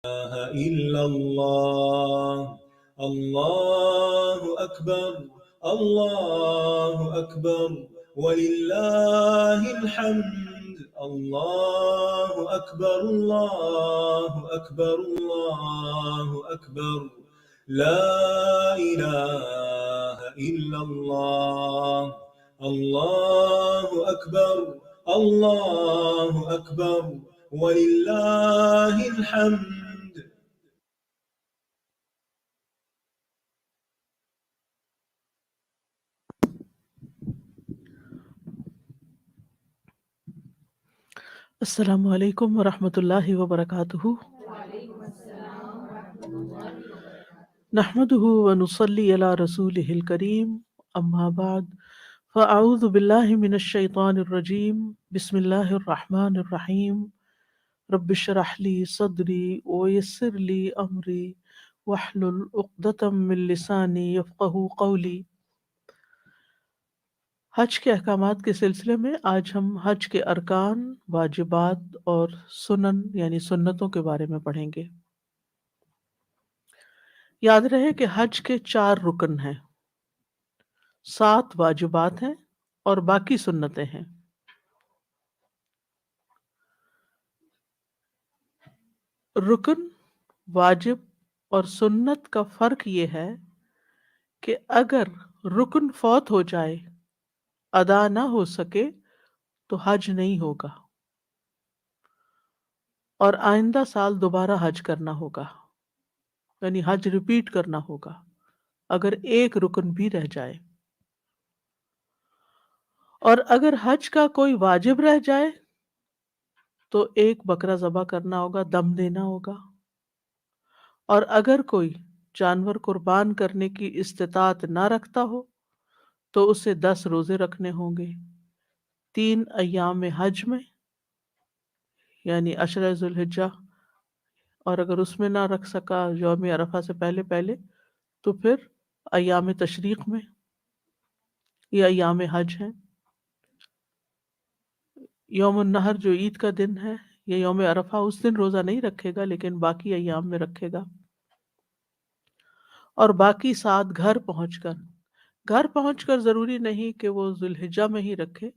إلا الله. الله أكبر. الله أكبر ولله الحمد. الله أكبر. الله أكبر. الله أكبر. لا إله إلا الله. الله أكبر. الله أكبر ولله الحمد. السلام علیکم ورحمۃ اللہ وبرکاتہ۔ نحمده ونصلي على رسوله الكريم، اما بعد فاعوذ باللہ من الشیطان الرجیم، بسم اللہ الرحمن الرحیم۔ رب اشرح لي صدری ويسر لي امری واحلل عقدۃ من لسانی یفقهوا قولی۔ حج کے احکامات کے سلسلے میں آج ہم حج کے ارکان، واجبات اور سنن یعنی سنتوں کے بارے میں پڑھیں گے۔ یاد رہے کہ حج کے 4 رکن ہیں، 7 واجبات ہیں اور باقی سنتیں ہیں۔ رکن، واجب اور سنت کا فرق یہ ہے کہ اگر رکن فوت ہو جائے، ادا نہ ہو سکے تو حج نہیں ہوگا اور آئندہ سال دوبارہ حج کرنا ہوگا، یعنی حج ریپیٹ کرنا ہوگا اگر ایک رکن بھی رہ جائے۔ اور اگر حج کا کوئی واجب رہ جائے تو ایک بکرا ذبح کرنا ہوگا، دم دینا ہوگا۔ اور اگر کوئی جانور قربان کرنے کی استطاعت نہ رکھتا ہو تو اسے 10 روزے رکھنے ہوں گے، 3 ایام حج میں یعنی عشرہ ذوالحجہ، اور اگر اس میں نہ رکھ سکا یوم عرفہ سے پہلے پہلے تو پھر ایام تشریق میں، یہ ایام حج ہیں۔ یوم النحر جو عید کا دن ہے یا یوم عرفہ، اس دن روزہ نہیں رکھے گا لیکن باقی ایام میں رکھے گا۔ اور باقی 7 گھر پہنچ کر ضروری نہیں کہ وہ ذوالحجہ میں ہی رکھے،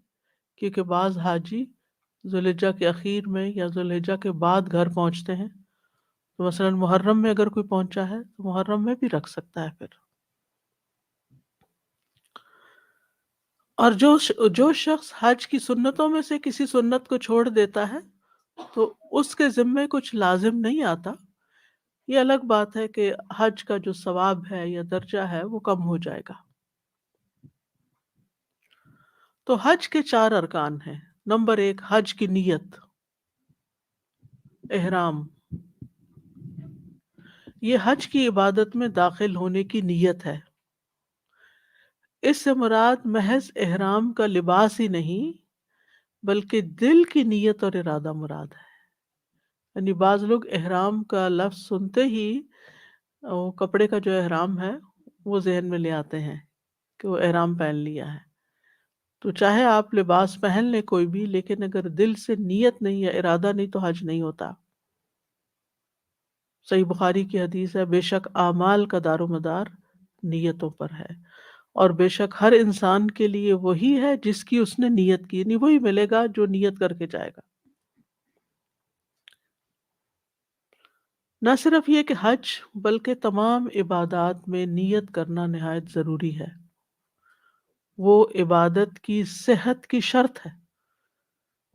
کیونکہ بعض حاجی ذوالحجہ کے اخیر میں یا ذوالحجہ کے بعد گھر پہنچتے ہیں، تو مثلا محرم میں اگر کوئی پہنچا ہے تو محرم میں بھی رکھ سکتا ہے پھر۔ اور جو شخص حج کی سنتوں میں سے کسی سنت کو چھوڑ دیتا ہے تو اس کے ذمے کچھ لازم نہیں آتا۔ یہ الگ بات ہے کہ حج کا جو ثواب ہے یا درجہ ہے وہ کم ہو جائے گا۔ تو حج کے 4 ارکان ہیں۔ نمبر 1، حج کی نیت، احرام۔ یہ حج کی عبادت میں داخل ہونے کی نیت ہے۔ اس سے مراد محض احرام کا لباس ہی نہیں بلکہ دل کی نیت اور ارادہ مراد ہے۔ یعنی بعض لوگ احرام کا لفظ سنتے ہی وہ کپڑے کا جو احرام ہے وہ ذہن میں لے آتے ہیں کہ وہ احرام پہن لیا ہے۔ تو چاہے آپ لباس پہن لیں کوئی بھی، لیکن اگر دل سے نیت نہیں یا ارادہ نہیں تو حج نہیں ہوتا۔ صحیح بخاری کی حدیث ہے، بے شک اعمال کا دار و مدار نیتوں پر ہے، اور بے شک ہر انسان کے لیے وہی ہے جس کی اس نے نیت کی، یعنی وہی ملے گا جو نیت کر کے جائے گا۔ نہ صرف یہ کہ حج بلکہ تمام عبادات میں نیت کرنا نہایت ضروری ہے۔ وہ عبادت کی صحت کی شرط ہے۔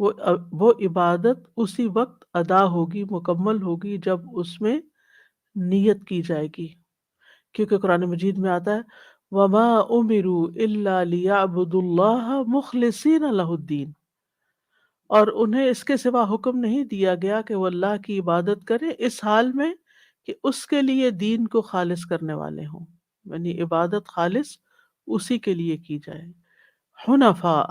وہ عبادت اسی وقت ادا ہوگی، مکمل ہوگی جب اس میں نیت کی جائے گی، کیونکہ قرآن مجید میں آتا ہے وَمَا أُمِرُوا إِلَّا لِيَعْبُدُوا اللَّهَ مُخْلِصِينَ لَهُ الدِّينَ، اور انہیں اس کے سوا حکم نہیں دیا گیا کہ وہ اللہ کی عبادت کرے اس حال میں کہ اس کے لیے دین کو خالص کرنے والے ہوں، یعنی عبادت خالص اسی کے لیے کی جائے۔ حنفاء،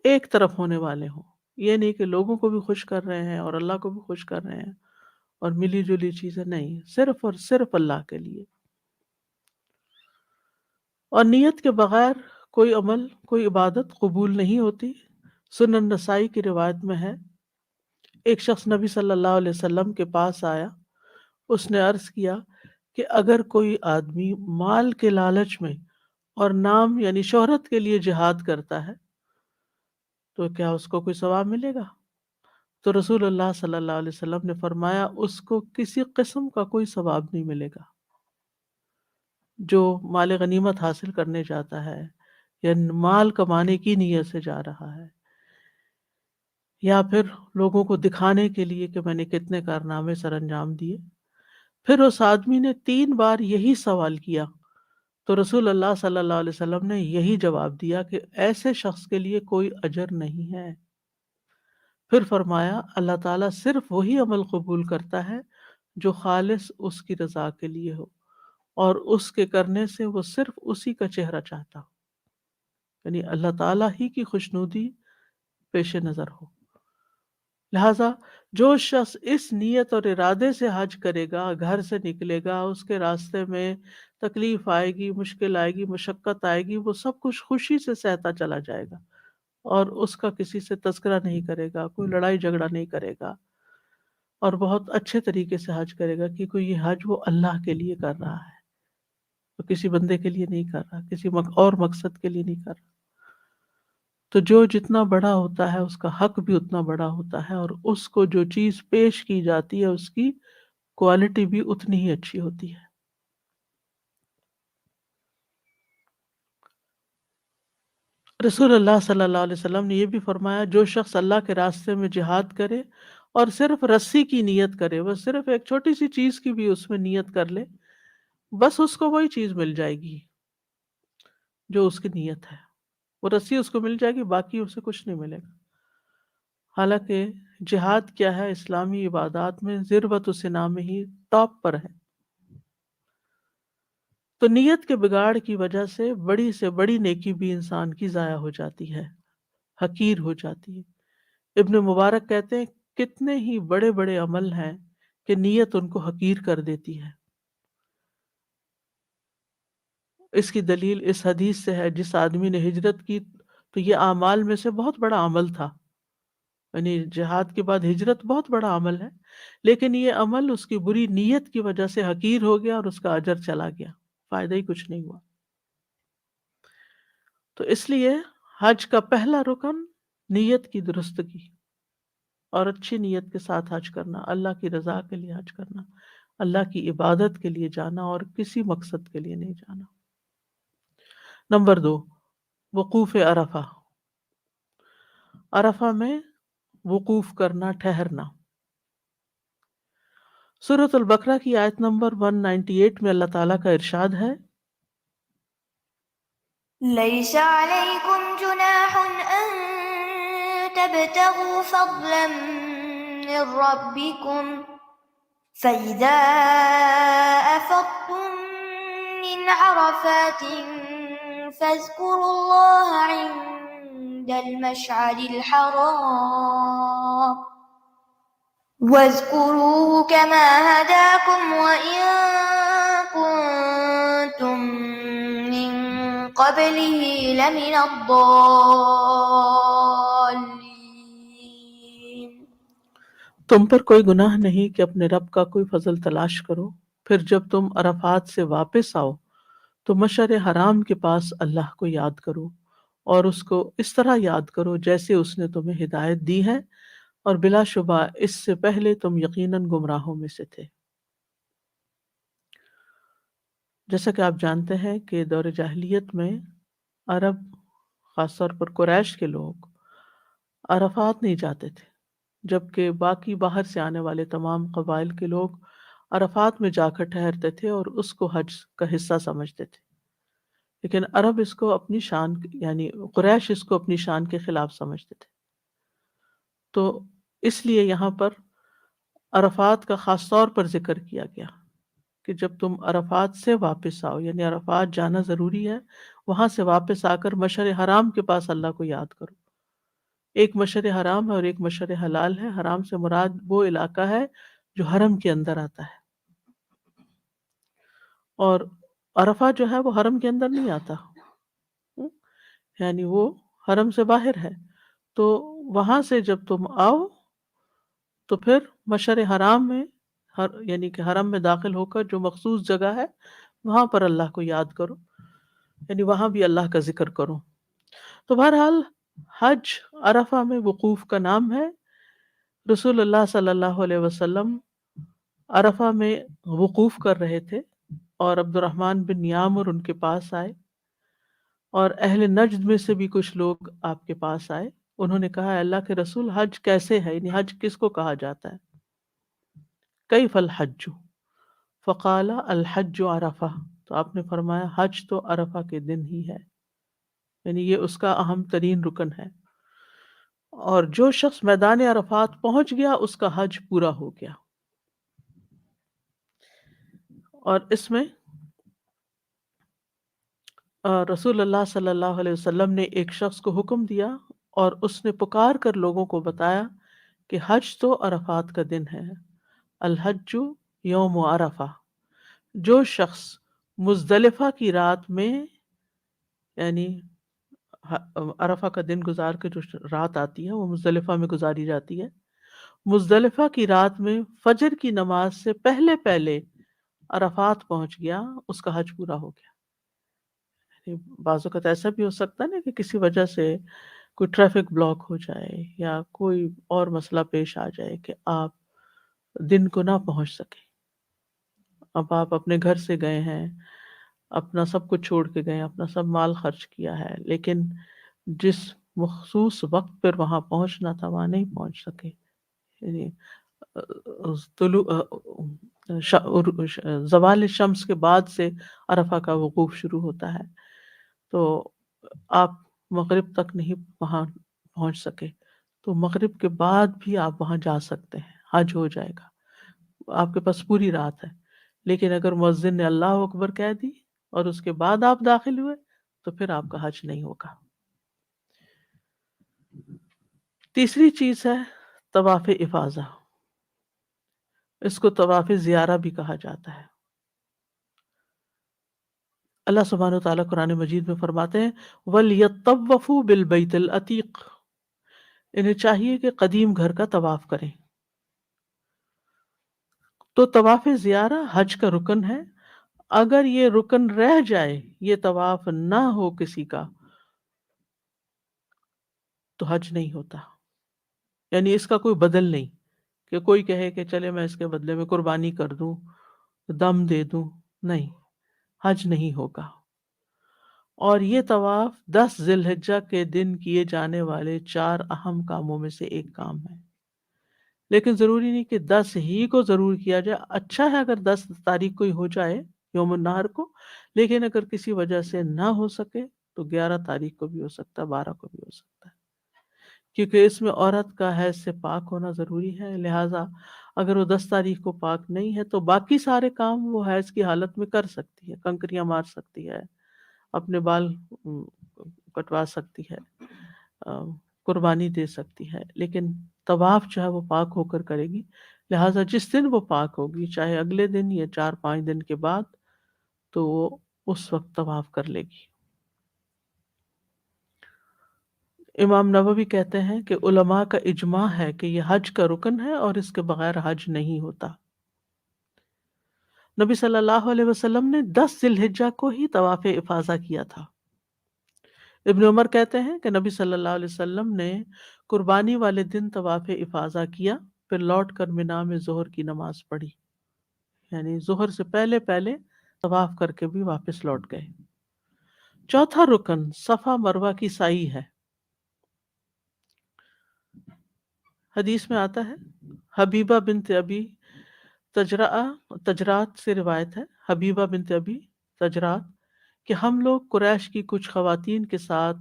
ایک طرف ہونے والے ہوں، یہ نہیں کہ لوگوں کو بھی خوش کر رہے ہیں اور اللہ کو بھی خوش کر رہے ہیں اور ملی جلی چیزیں نہیں، صرف اور صرف اللہ کے لیے۔ اور نیت کے بغیر کوئی عمل، کوئی عبادت قبول نہیں ہوتی۔ سنن نسائی کی روایت میں ہے، ایک شخص نبی صلی اللہ علیہ وسلم کے پاس آیا اس نے عرض کیا کہ اگر کوئی آدمی مال کے لالچ میں اور نام یعنی شہرت کے لیے جہاد کرتا ہے تو کیا اس کو کوئی ثواب ملے گا؟ تو رسول اللہ صلی اللہ علیہ وسلم نے فرمایا اس کو کسی قسم کا کوئی ثواب نہیں ملے گا۔ جو مال غنیمت حاصل کرنے جاتا ہے یا مال کمانے کی نیت سے جا رہا ہے یا پھر لوگوں کو دکھانے کے لیے کہ میں نے کتنے کارنامے سر انجام دیے، پھر اس آدمی نے 3 بار یہی سوال کیا تو رسول اللہ صلی اللہ علیہ وسلم نے یہی جواب دیا کہ ایسے شخص کے لیے کوئی اجر نہیں ہے۔ پھر فرمایا اللہ تعالیٰ صرف وہی عمل قبول کرتا ہے جو خالص اس کی رضا کے لیے ہو اور اس کے کرنے سے وہ صرف اسی کا چہرہ چاہتا ہو، یعنی اللہ تعالیٰ ہی کی خوشنودی پیش نظر ہو۔ لہٰذا جو شخص اس نیت اور ارادے سے حج کرے گا، گھر سے نکلے گا، اس کے راستے میں تکلیف آئے گی، مشکل آئے گی، مشقت آئے گی، وہ سب کچھ خوشی سے سہتا چلا جائے گا اور اس کا کسی سے تذکرہ نہیں کرے گا، کوئی لڑائی جھگڑا نہیں کرے گا اور بہت اچھے طریقے سے حج کرے گا، کیونکہ یہ حج وہ اللہ کے لیے کر رہا ہے، وہ کسی بندے کے لیے نہیں کر رہا، کسی اور مقصد کے لیے نہیں کر رہا۔ تو جو جتنا بڑا ہوتا ہے اس کا حق بھی اتنا بڑا ہوتا ہے، اور اس کو جو چیز پیش کی جاتی ہے اس کی کوالٹی بھی اتنی ہی اچھی ہوتی ہے۔ رسول اللہ صلی اللہ علیہ وسلم نے یہ بھی فرمایا جو شخص اللہ کے راستے میں جہاد کرے اور صرف رسی کی نیت کرے، وہ صرف ایک چھوٹی سی چیز کی بھی اس میں نیت کر لے، بس اس کو وہی چیز مل جائے گی جو اس کی نیت ہے، وہ رسی اس کو مل جائے گی، باقی اسے کچھ نہیں ملے گا۔ حالانکہ جہاد کیا ہے؟ اسلامی عبادات میں ذروۃ السنام میں ہی ٹاپ پر ہے۔ تو نیت کے بگاڑ کی وجہ سے بڑی نیکی بھی انسان کی ضائع ہو جاتی ہے، حقیر ہو جاتی ہے۔ ابن مبارک کہتے ہیں کتنے ہی بڑے بڑے عمل ہیں کہ نیت ان کو حقیر کر دیتی ہے۔ اس کی دلیل اس حدیث سے ہے، جس آدمی نے ہجرت کی تو یہ اعمال میں سے بہت بڑا عمل تھا، یعنی جہاد کے بعد ہجرت بہت بڑا عمل ہے، لیکن یہ عمل اس کی بری نیت کی وجہ سے حقیر ہو گیا اور اس کا اجر چلا گیا، فائدہ ہی کچھ نہیں ہوا۔ تو اس لیے حج کا پہلا رکن نیت کی درستگی اور اچھی نیت کے ساتھ حج کرنا، اللہ کی رضا کے لیے حج کرنا، اللہ کی عبادت کے لیے جانا اور کسی مقصد کے لیے نہیں جانا۔ نمبر 2، وقوف عرفہ، عرفہ میں وقوف کرنا، ٹھہرنا۔ سورۃ البقرہ کی آیت نمبر 198 میں اللہ تعالیٰ کا ارشاد ہے، ليس عليكم جناح أن تبتغوا فضلا من ربكم فإذا أفضتم من عرفات فاذكروا الله عند المشعر الحرام واذكروه كما هداكم وإن كنتم من قبله لمن الضالين۔ تم پر کوئی گناہ نہیں کہ اپنے رب کا کوئی فضل تلاش کرو، پھر جب تم عرفات سے واپس آؤ تو مشعر حرام کے پاس اللہ کو یاد کرو اور اس کو اس طرح یاد کرو جیسے اس نے تمہیں ہدایت دی ہے، اور بلا شبہ اس سے پہلے تم یقیناً گمراہوں میں سے تھے۔ جیسا کہ آپ جانتے ہیں کہ دور جاہلیت میں عرب، خاص طور پر قریش کے لوگ عرفات نہیں جاتے تھے، جبکہ باقی باہر سے آنے والے تمام قبائل کے لوگ عرفات میں جا کر ٹھہرتے تھے اور اس کو حج کا حصہ سمجھتے تھے، لیکن عرب اس کو اپنی شان، یعنی قریش اس کو اپنی شان کے خلاف سمجھتے تھے۔ تو اس لیے یہاں پر عرفات کا خاص طور پر ذکر کیا گیا کہ جب تم عرفات سے واپس آؤ، یعنی عرفات جانا ضروری ہے، وہاں سے واپس آ کر مشعر حرام کے پاس اللہ کو یاد کرو۔ ایک مشعر حرام ہے اور ایک مشعر حلال ہے۔ حرام سے مراد وہ علاقہ ہے جو حرم کے اندر آتا ہے، اور عرفہ جو ہے وہ حرم کے اندر نہیں آتا، یعنی وہ حرم سے باہر ہے۔ تو وہاں سے جب تم آؤ تو پھر مشعر حرام میں یعنی کہ حرم میں داخل ہو کر جو مخصوص جگہ ہے وہاں پر اللہ کو یاد کرو، یعنی وہاں بھی اللہ کا ذکر کرو۔ تو بہرحال حج عرفہ میں وقوف کا نام ہے۔ رسول اللہ صلی اللہ علیہ وسلم عرفہ میں وقوف کر رہے تھے اور عبد الرحمن بن یامر ان کے پاس آئے، اور اہل نجد میں سے بھی کچھ لوگ آپ کے پاس آئے۔ انہوں نے کہا، اے اللہ کے رسول، حج کیسے ہے، یعنی حج کس کو کہا جاتا ہے؟ کیف الحج؟ فقال الحج عرفہ، تو آپ نے فرمایا حج تو عرفہ کے دن ہی ہے، یعنی یہ اس کا اہم ترین رکن ہے، اور جو شخص میدان عرفات پہنچ گیا اس کا حج پورا ہو گیا۔ اور اس میں رسول اللہ صلی اللہ علیہ وسلم نے ایک شخص کو حکم دیا اور اس نے پکار کر لوگوں کو بتایا کہ حج تو عرفات کا دن ہے، الحج یوم عرفہ۔ جو شخص مزدلفہ کی رات میں، یعنی عرفہ کا دن گزار کے جو رات آتی ہے وہ مزدلفہ میں گزاری جاتی ہے، مزدلفہ کی رات میں فجر کی نماز سے پہلے پہلے عرفات پہنچ گیا، اس کا حج پورا ہو گیا۔ بعض اوقات ایسا بھی ہو سکتا ہے نا کہ کسی وجہ سے کوئی ٹریفک بلاک ہو جائے یا کوئی اور مسئلہ پیش آ جائے کہ آپ دن کو نہ پہنچ سکے۔ اب آپ اپنے گھر سے گئے ہیں، اپنا سب کچھ چھوڑ کے گئے، اپنا سب مال خرچ کیا ہے، لیکن جس مخصوص وقت پر وہاں پہنچنا تھا وہاں نہیں پہنچ سکے، یعنی زوال شمس کے بعد سے عرفہ کا وقوف شروع ہوتا ہے، تو آپ مغرب تک نہیں وہاں پہنچ سکے، تو مغرب کے بعد بھی آپ وہاں جا سکتے ہیں، حج ہو جائے گا، آپ کے پاس پوری رات ہے۔ لیکن اگر مؤذن نے اللہ اکبر کہہ دی اور اس کے بعد آپ داخل ہوئے تو پھر آپ کا حج نہیں ہوگا۔ تیسری چیز ہے طواف افاضہ، اس کو طواف زیارہ بھی کہا جاتا ہے۔ اللہ سبحانہ و تعالیٰ قرآن مجید میں فرماتے ہیں وَلْيَطَّوَّفُوا بِالْبَيْتِ الْعَتِيقِ، انہیں چاہیے کہ قدیم گھر کا طواف کریں۔ تو طواف زیارہ حج کا رکن ہے، اگر یہ رکن رہ جائے، یہ طواف نہ ہو کسی کا، تو حج نہیں ہوتا، یعنی اس کا کوئی بدل نہیں کہ کوئی کہے کہ چلے میں اس کے بدلے میں قربانی کر دوں، دم دے دوں، نہیں، حج نہیں ہوگا۔ اور یہ طواف 10 ذی الحجہ کے دن کیے جانے والے 4 اہم کاموں میں سے ایک کام ہے، لیکن ضروری نہیں کہ 10 ہی کو ضرور کیا جائے۔ اچھا ہے اگر 10 تاریخ کو ہی ہو جائے یوم النحر کو، لیکن اگر کسی وجہ سے نہ ہو سکے تو 11 تاریخ کو بھی ہو سکتا ہے، 12 کو بھی ہو سکتا ہے، کیونکہ اس میں عورت کا حیض سے پاک ہونا ضروری ہے، لہٰذا اگر وہ 10 تاریخ کو پاک نہیں ہے تو باقی سارے کام وہ حیض کی حالت میں کر سکتی ہے، کنکریاں مار سکتی ہے، اپنے بال کٹوا سکتی ہے، قربانی دے سکتی ہے، لیکن طواف جو ہے وہ پاک ہو کر کرے گی، لہٰذا جس دن وہ پاک ہوگی، چاہے اگلے دن یا 4-5 دن کے بعد، تو وہ اس وقت طواف کر لے گی۔ امام نووی کہتے ہیں کہ علماء کا اجماع ہے کہ یہ حج کا رکن ہے اور اس کے بغیر حج نہیں ہوتا۔ نبی صلی اللہ علیہ وسلم نے 10 ذی الحجہ کو ہی طواف افاضہ کیا تھا۔ ابن عمر کہتے ہیں کہ نبی صلی اللہ علیہ وسلم نے قربانی والے دن طواف افاضہ کیا، پھر لوٹ کر منا میں ظہر کی نماز پڑھی، یعنی ظہر سے پہلے پہلے طواف کر کے بھی واپس لوٹ گئے۔ چوتھا رکن صفا مروہ کی سعی ہے۔ حدیث میں آتا ہے، حبیبہ بنت ابی تجرات سے روایت ہے، حبیبہ بنت ابی تجرات، کہ ہم لوگ قریش کی کچھ خواتین کے ساتھ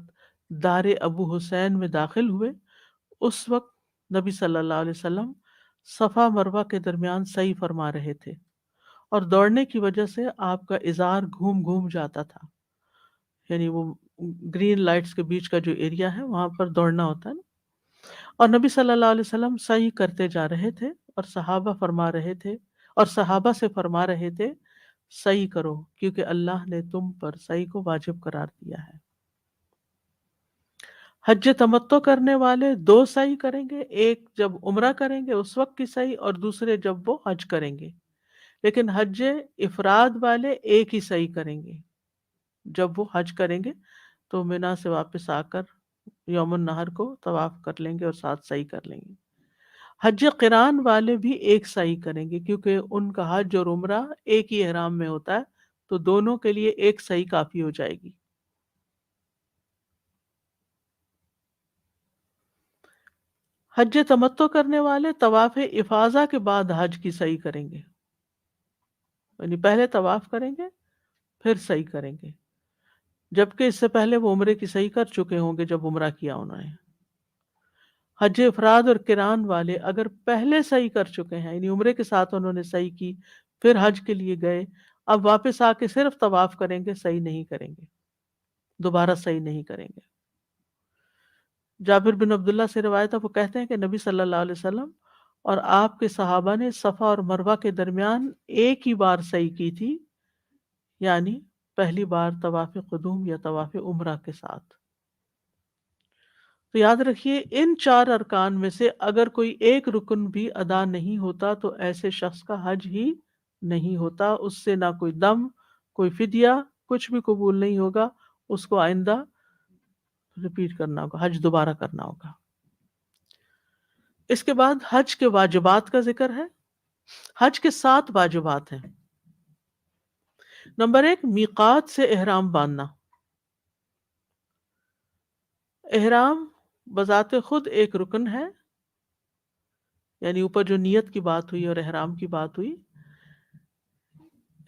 دار ابو حسین میں داخل ہوئے، اس وقت نبی صلی اللہ علیہ وسلم صفا مروہ کے درمیان سعی فرما رہے تھے، اور دوڑنے کی وجہ سے آپ کا ازار گھوم گھوم جاتا تھا، یعنی وہ گرین لائٹس کے بیچ کا جو ایریا ہے وہاں پر دوڑنا ہوتا ہے نا، اور نبی صلی اللہ علیہ وسلم سعی کرتے جا رہے تھے اور صحابہ سے فرما رہے تھے سعی کرو کیونکہ اللہ نے تم پر سعی کو واجب قرار دیا ہے۔ حج تمتع کرنے والے دو سعی کریں گے، ایک جب عمرہ کریں گے اس وقت کی سعی، اور دوسرے جب وہ حج کریں گے. لیکن حج افراد والے ایک ہی سعی کریں گے. جب وہ حج کریں گے تو منا سے واپس آ کر یوم النحر کو طواف کر لیں گے اور ساتھ سعی کر لیں گے. حج قران والے بھی ایک سعی کریں گے کیونکہ ان کا حج اور عمرہ ایک ہی احرام میں ہوتا ہے، تو دونوں کے لیے ایک سعی کافی ہو جائے گی. حج تمتع کرنے والے طواف افاضہ کے بعد حج کی سعی کریں گے، یعنی پہلے طواف کریں گے پھر سعی کریں گے، جبکہ اس سے پہلے وہ عمرے کی سعی کر چکے ہوں گے جب عمرہ کیا انہوں نے. حج افراد اور قران والے اگر پہلے سعی کر چکے ہیں، یعنی عمرے کے ساتھ انہوں نے سعی کی پھر حج کے لیے گئے، اب واپس آ کے صرف طواف کریں گے، سعی نہیں کریں گے، دوبارہ سعی نہیں کریں گے. جابر بن عبداللہ سے روایت ہے، وہ کہتے ہیں کہ نبی صلی اللہ علیہ وسلم اور آپ کے صحابہ نے صفا اور مروہ کے درمیان ایک ہی بار سعی کی تھی، یعنی پہلی بار طواف قدوم یا طواف عمرہ کے ساتھ. تو یاد رکھیے ان چار ارکان میں سے اگر کوئی ایک رکن بھی ادا نہیں ہوتا تو ایسے شخص کا حج ہی نہیں ہوتا، اس سے نہ کوئی دم، کوئی فدیہ، کچھ بھی قبول نہیں ہوگا، اس کو آئندہ ریپیٹ کرنا ہوگا، حج دوبارہ کرنا ہوگا. اس کے بعد حج کے واجبات کا ذکر ہے. حج کے 7 واجبات ہیں. نمبر 1، میقات سے احرام باندھنا. احرام بذات خود ایک رکن ہے، یعنی اوپر جو نیت کی بات ہوئی اور احرام کی بات ہوئی،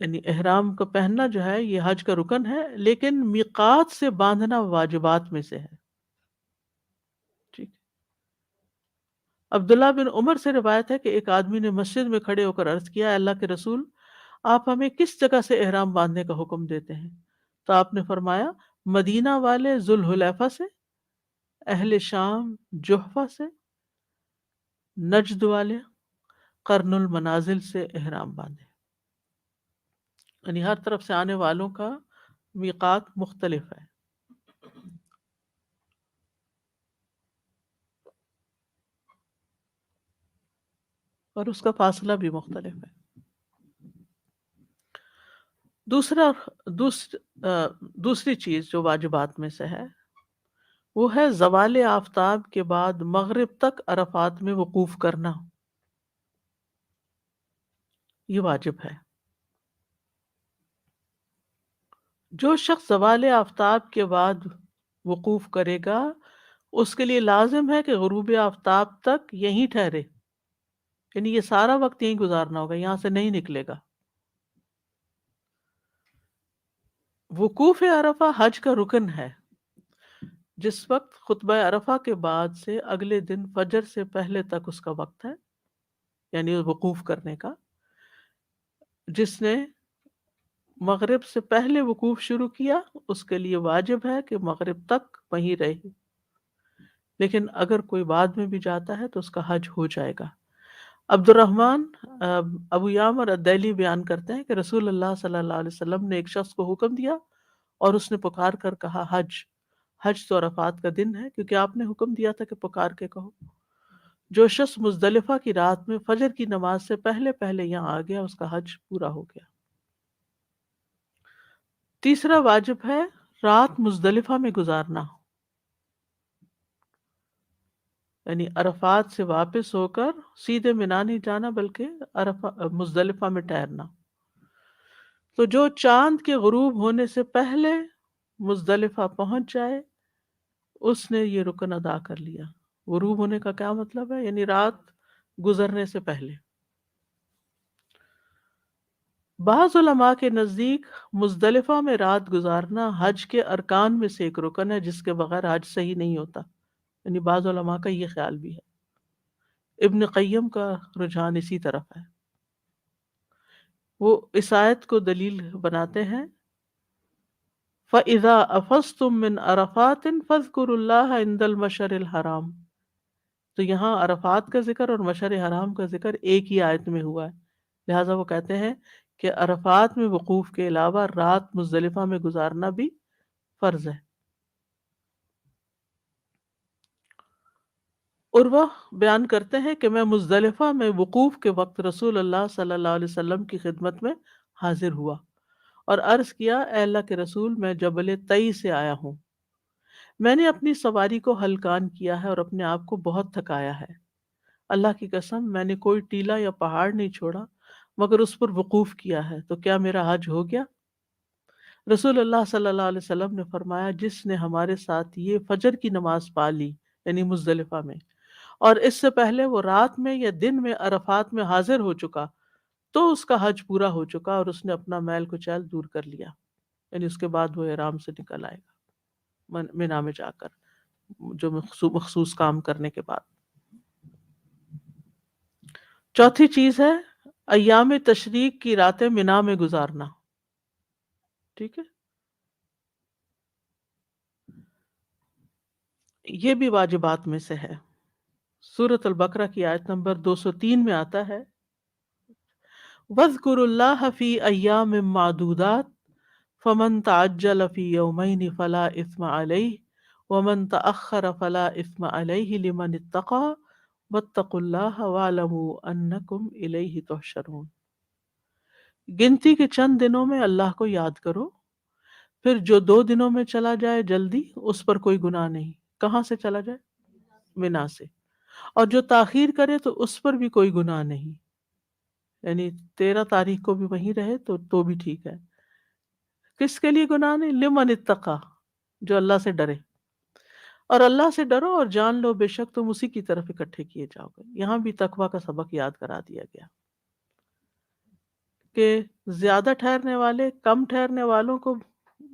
یعنی احرام کا پہننا جو ہے یہ حج کا رکن ہے، لیکن میقات سے باندھنا واجبات میں سے ہے. ٹھیک. عبداللہ بن عمر سے روایت ہے کہ ایک آدمی نے مسجد میں کھڑے ہو کر عرض کیا، "اے اللہ کے رسول، آپ ہمیں کس جگہ سے احرام باندھنے کا حکم دیتے ہیں؟" تو آپ نے فرمایا، مدینہ والے ذوالحلیفہ سے، اہل شام جحفہ سے، نجد والے قرن المنازل سے احرام باندھے. یعنی ہر طرف سے آنے والوں کا میقات مختلف ہے. اور اس کا فاصلہ بھی مختلف ہے. دوسری چیز جو واجبات میں سے ہے وہ ہے زوال آفتاب کے بعد مغرب تک عرفات میں وقوف کرنا. یہ واجب ہے. جو شخص زوال آفتاب کے بعد وقوف کرے گا اس کے لیے لازم ہے کہ غروب آفتاب تک یہیں ٹھہرے، یعنی یہ سارا وقت یہیں گزارنا ہوگا، یہاں سے نہیں نکلے گا. وقوف عرفہ حج کا رکن ہے. جس وقت خطبہ عرفہ کے بعد سے اگلے دن فجر سے پہلے تک اس کا وقت ہے، یعنی وقوف کرنے کا. جس نے مغرب سے پہلے وقوف شروع کیا اس کے لیے واجب ہے کہ مغرب تک وہیں رہے، لیکن اگر کوئی بعد میں بھی جاتا ہے تو اس کا حج ہو جائے گا. عبد الرحمن ابو یامر الدیلی بیان کرتے ہیں کہ رسول اللہ صلی اللہ علیہ وسلم نے ایک شخص کو حکم دیا اور اس نے پکار کر کہا، حج تو عرفات کا دن ہے، کیونکہ آپ نے حکم دیا تھا کہ پکار کے کہو. جو شخص مزدلفہ کی رات میں فجر کی نماز سے پہلے پہلے یہاں آ گیا اس کا حج پورا ہو گیا. تیسرا واجب ہے رات مزدلفہ میں گزارنا، یعنی عرفات سے واپس ہو کر سیدھے مینا نہیں جانا بلکہ مزدلفہ میں ٹھہرنا. تو جو چاند کے غروب ہونے سے پہلے مزدلفہ پہنچ جائے اس نے یہ رکن ادا کر لیا. غروب ہونے کا کیا مطلب ہے؟ یعنی رات گزرنے سے پہلے. بعض علماء کے نزدیک مزدلفہ میں رات گزارنا حج کے ارکان میں سے ایک رکن ہے جس کے بغیر حج صحیح نہیں ہوتا، یعنی بعض علماء کا یہ خیال بھی ہے. ابن قیم کا رجحان اسی طرف ہے. وہ اس آیت کو دلیل بناتے ہیں، فَإِذَا أَفَضْتُم مِّنْ عَرَفَاتٍ فَاذْكُرُوا اللَّهَ عِندَ الْمَشْعَرِ الْحَرَامِ. تو یہاں عرفات کا ذکر اور مشعر حرام کا ذکر ایک ہی آیت میں ہوا ہے، لہٰذا وہ کہتے ہیں کہ عرفات میں وقوف کے علاوہ رات مزدلفہ میں گزارنا بھی فرض ہے. عروہ بیان کرتے ہیں کہ میں مزدلفہ میں وقوف کے وقت رسول اللہ صلی اللہ علیہ وسلم کی خدمت میں حاضر ہوا اور عرض کیا، اے اللہ کے رسول، میں جبل طئی سے آیا ہوں، میں نے اپنی سواری کو ہلکان کیا ہے اور اپنے آپ کو بہت تھکایا ہے، اللہ کی قسم میں نے کوئی ٹیلا یا پہاڑ نہیں چھوڑا مگر اس پر وقوف کیا ہے، تو کیا میرا حج ہو گیا؟ رسول اللہ صلی اللہ علیہ وسلم نے فرمایا، جس نے ہمارے ساتھ یہ فجر کی نماز پا لی یعنی مزدلفہ میں، اور اس سے پہلے وہ رات میں یا دن میں عرفات میں حاضر ہو چکا، تو اس کا حج پورا ہو چکا اور اس نے اپنا میل کچیل دور کر لیا، یعنی اس کے بعد وہ احرام سے نکل آئے گا مینا میں جا کر، جو مخصوص کام کرنے کے بعد۔ چوتھی چیز ہے ایام تشریق کی راتیں مینا میں گزارنا، ٹھیک ہے، یہ بھی واجبات میں سے ہے۔ سورۃ البقرہ کی آیت نمبر 203 میں آتا ہے، وَاذْكُرُوا اللَّهَ فِي أَيَّامٍ مَّعْدُودَاتٍ فَمَن تَعَجَّلَ فِي يَوْمَيْنِ فَلَا إِثْمَ عَلَيْهِ وَمَن تَأَخَّرَ فَلَا إِثْمَ عَلَيْهِ لِمَنِ اتَّقَىٰ وَاتَّقُوا اللَّهَ وَاعْلَمُوا أَنَّكُمْ إِلَيْهِ تُحْشَرُونَ۔ گنتی کے چند دنوں میں اللہ کو یاد کرو، پھر جو 2 دنوں میں چلا جائے جلدی، اس پر کوئی گناہ نہیں۔ کہاں سے چلا جائے؟ مینا سے۔ اور جو تاخیر کرے تو اس پر بھی کوئی گناہ نہیں، یعنی 13 تاریخ کو بھی وہیں رہے تو بھی ٹھیک ہے۔ کس کے لیے گناہ نہیں؟ لمن اتقا، جو اللہ سے ڈرے، اور اللہ سے ڈرو اور جان لو بے شک تم اسی کی طرف اکٹھے کیے جاؤ گے۔ یہاں بھی تقویٰ کا سبق یاد کرا دیا گیا کہ زیادہ ٹھہرنے والے کم ٹھہرنے والوں کو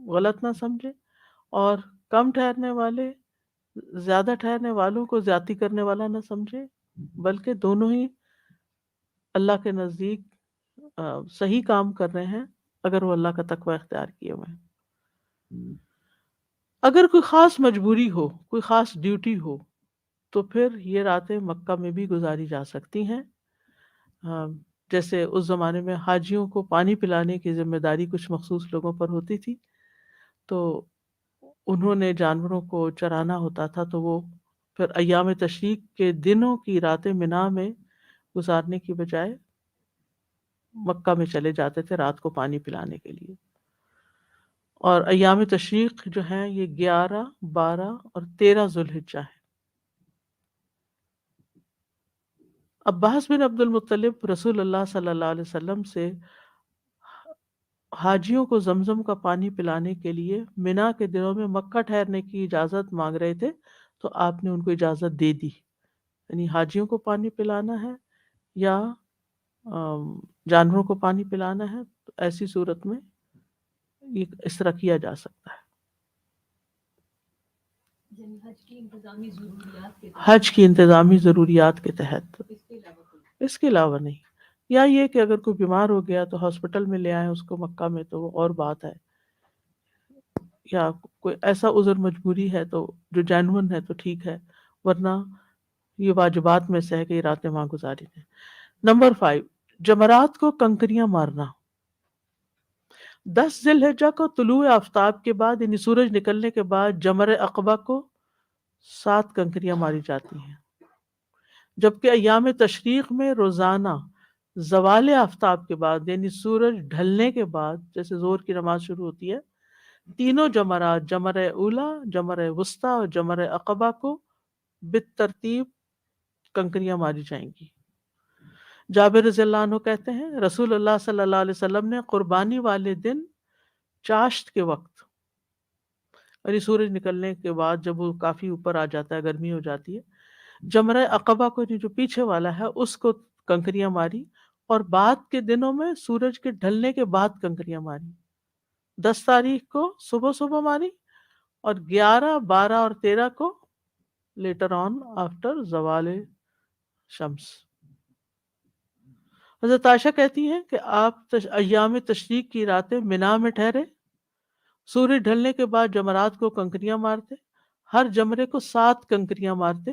غلط نہ سمجھے، اور کم ٹھہرنے والے زیادہ ٹھہرنے والوں کو زیادتی کرنے والا نہ سمجھے، بلکہ دونوں ہی اللہ کے نزدیک صحیح کام کر رہے ہیں اگر وہ اللہ کا تقوی اختیار کیے ہوئے ہیں۔ اگر کوئی خاص مجبوری ہو، کوئی خاص ڈیوٹی ہو، تو پھر یہ راتیں مکہ میں بھی گزاری جا سکتی ہیں۔ جیسے اس زمانے میں حاجیوں کو پانی پلانے کی ذمہ داری کچھ مخصوص لوگوں پر ہوتی تھی، تو انہوں نے جانوروں کو چرانا ہوتا تھا، تو وہ پھر ایام تشریق کے دنوں کی راتیں مینا میں گزارنے کی بجائے مکہ میں چلے جاتے تھے رات کو پانی پلانے کے لیے۔ اور ایام تشریق جو ہیں یہ 11، 12 اور 13 ذوالحجہ ہے۔ عباس بن عبد المطلب رسول اللہ صلی اللہ علیہ وسلم سے حاجیوں کو زمزم کا پانی پلانے کے لیے مینا کے دنوں میں مکہ ٹھہرنے کی اجازت مانگ رہے تھے، تو آپ نے ان کو اجازت دے دی، یعنی حاجیوں کو پانی پلانا ہے یا جانوروں کو پانی پلانا ہے، تو ایسی صورت میں یہ اس طرح کیا جا سکتا ہے۔ حج کی انتظامی ضروریات کے تحت، اس کے علاوہ نہیں۔ یا یہ کہ اگر کوئی بیمار ہو گیا تو ہاسپٹل میں لے آئیں اس کو مکہ میں، تو وہ اور بات ہے، یا کوئی ایسا عذر مجبوری ہے تو جو جینون ہے تو ٹھیک ہے، ورنہ یہ واجبات میں سے ہے کہ یہ راتیں وہاں گزاری ہیں۔ نمبر 5، جمرات کو کنکریاں مارنا۔ 10 ذی الحجہ کو طلوع آفتاب کے بعد یعنی سورج نکلنے کے بعد جمر عقبہ کو 7 کنکریاں ماری جاتی ہیں، جبکہ ایام تشریق میں روزانہ زوال آفتاب کے بعد یعنی سورج ڈھلنے کے بعد، جیسے زور کی نماز شروع ہوتی ہے، تینوں جمرات، جمر اولا، جمر وسطیٰ اور جمر عقبہ کو بالترتیب کنکریاں ماری جائیں گی۔ جابر رضی اللہ عنہ کہتے ہیں رسول اللہ صلی اللہ علیہ وسلم نے قربانی والے دن چاشت کے وقت، یعنی سورج نکلنے کے بعد جب وہ کافی اوپر آ جاتا ہے، گرمی ہو جاتی ہے، جمرہ عقبہ کو جو پیچھے والا ہے اس کو کنکریاں ماری، اور بعد کے دنوں میں سورج کے ڈھلنے کے بعد کنکریاں ماری۔ 10 تاریخ کو صبح صبح ماری، اور 11، 12 اور 13 کو لیٹر آن آفٹر زوال شمس۔ حضرت عائشہ کہتی ہیں کہ آپ ایام تشریق کی راتیں مینا میں ٹھہرے، سورج ڈھلنے کے بعد جمرات کو کنکریاں مارتے، ہر جمرے کو 7 کنکریاں مارتے،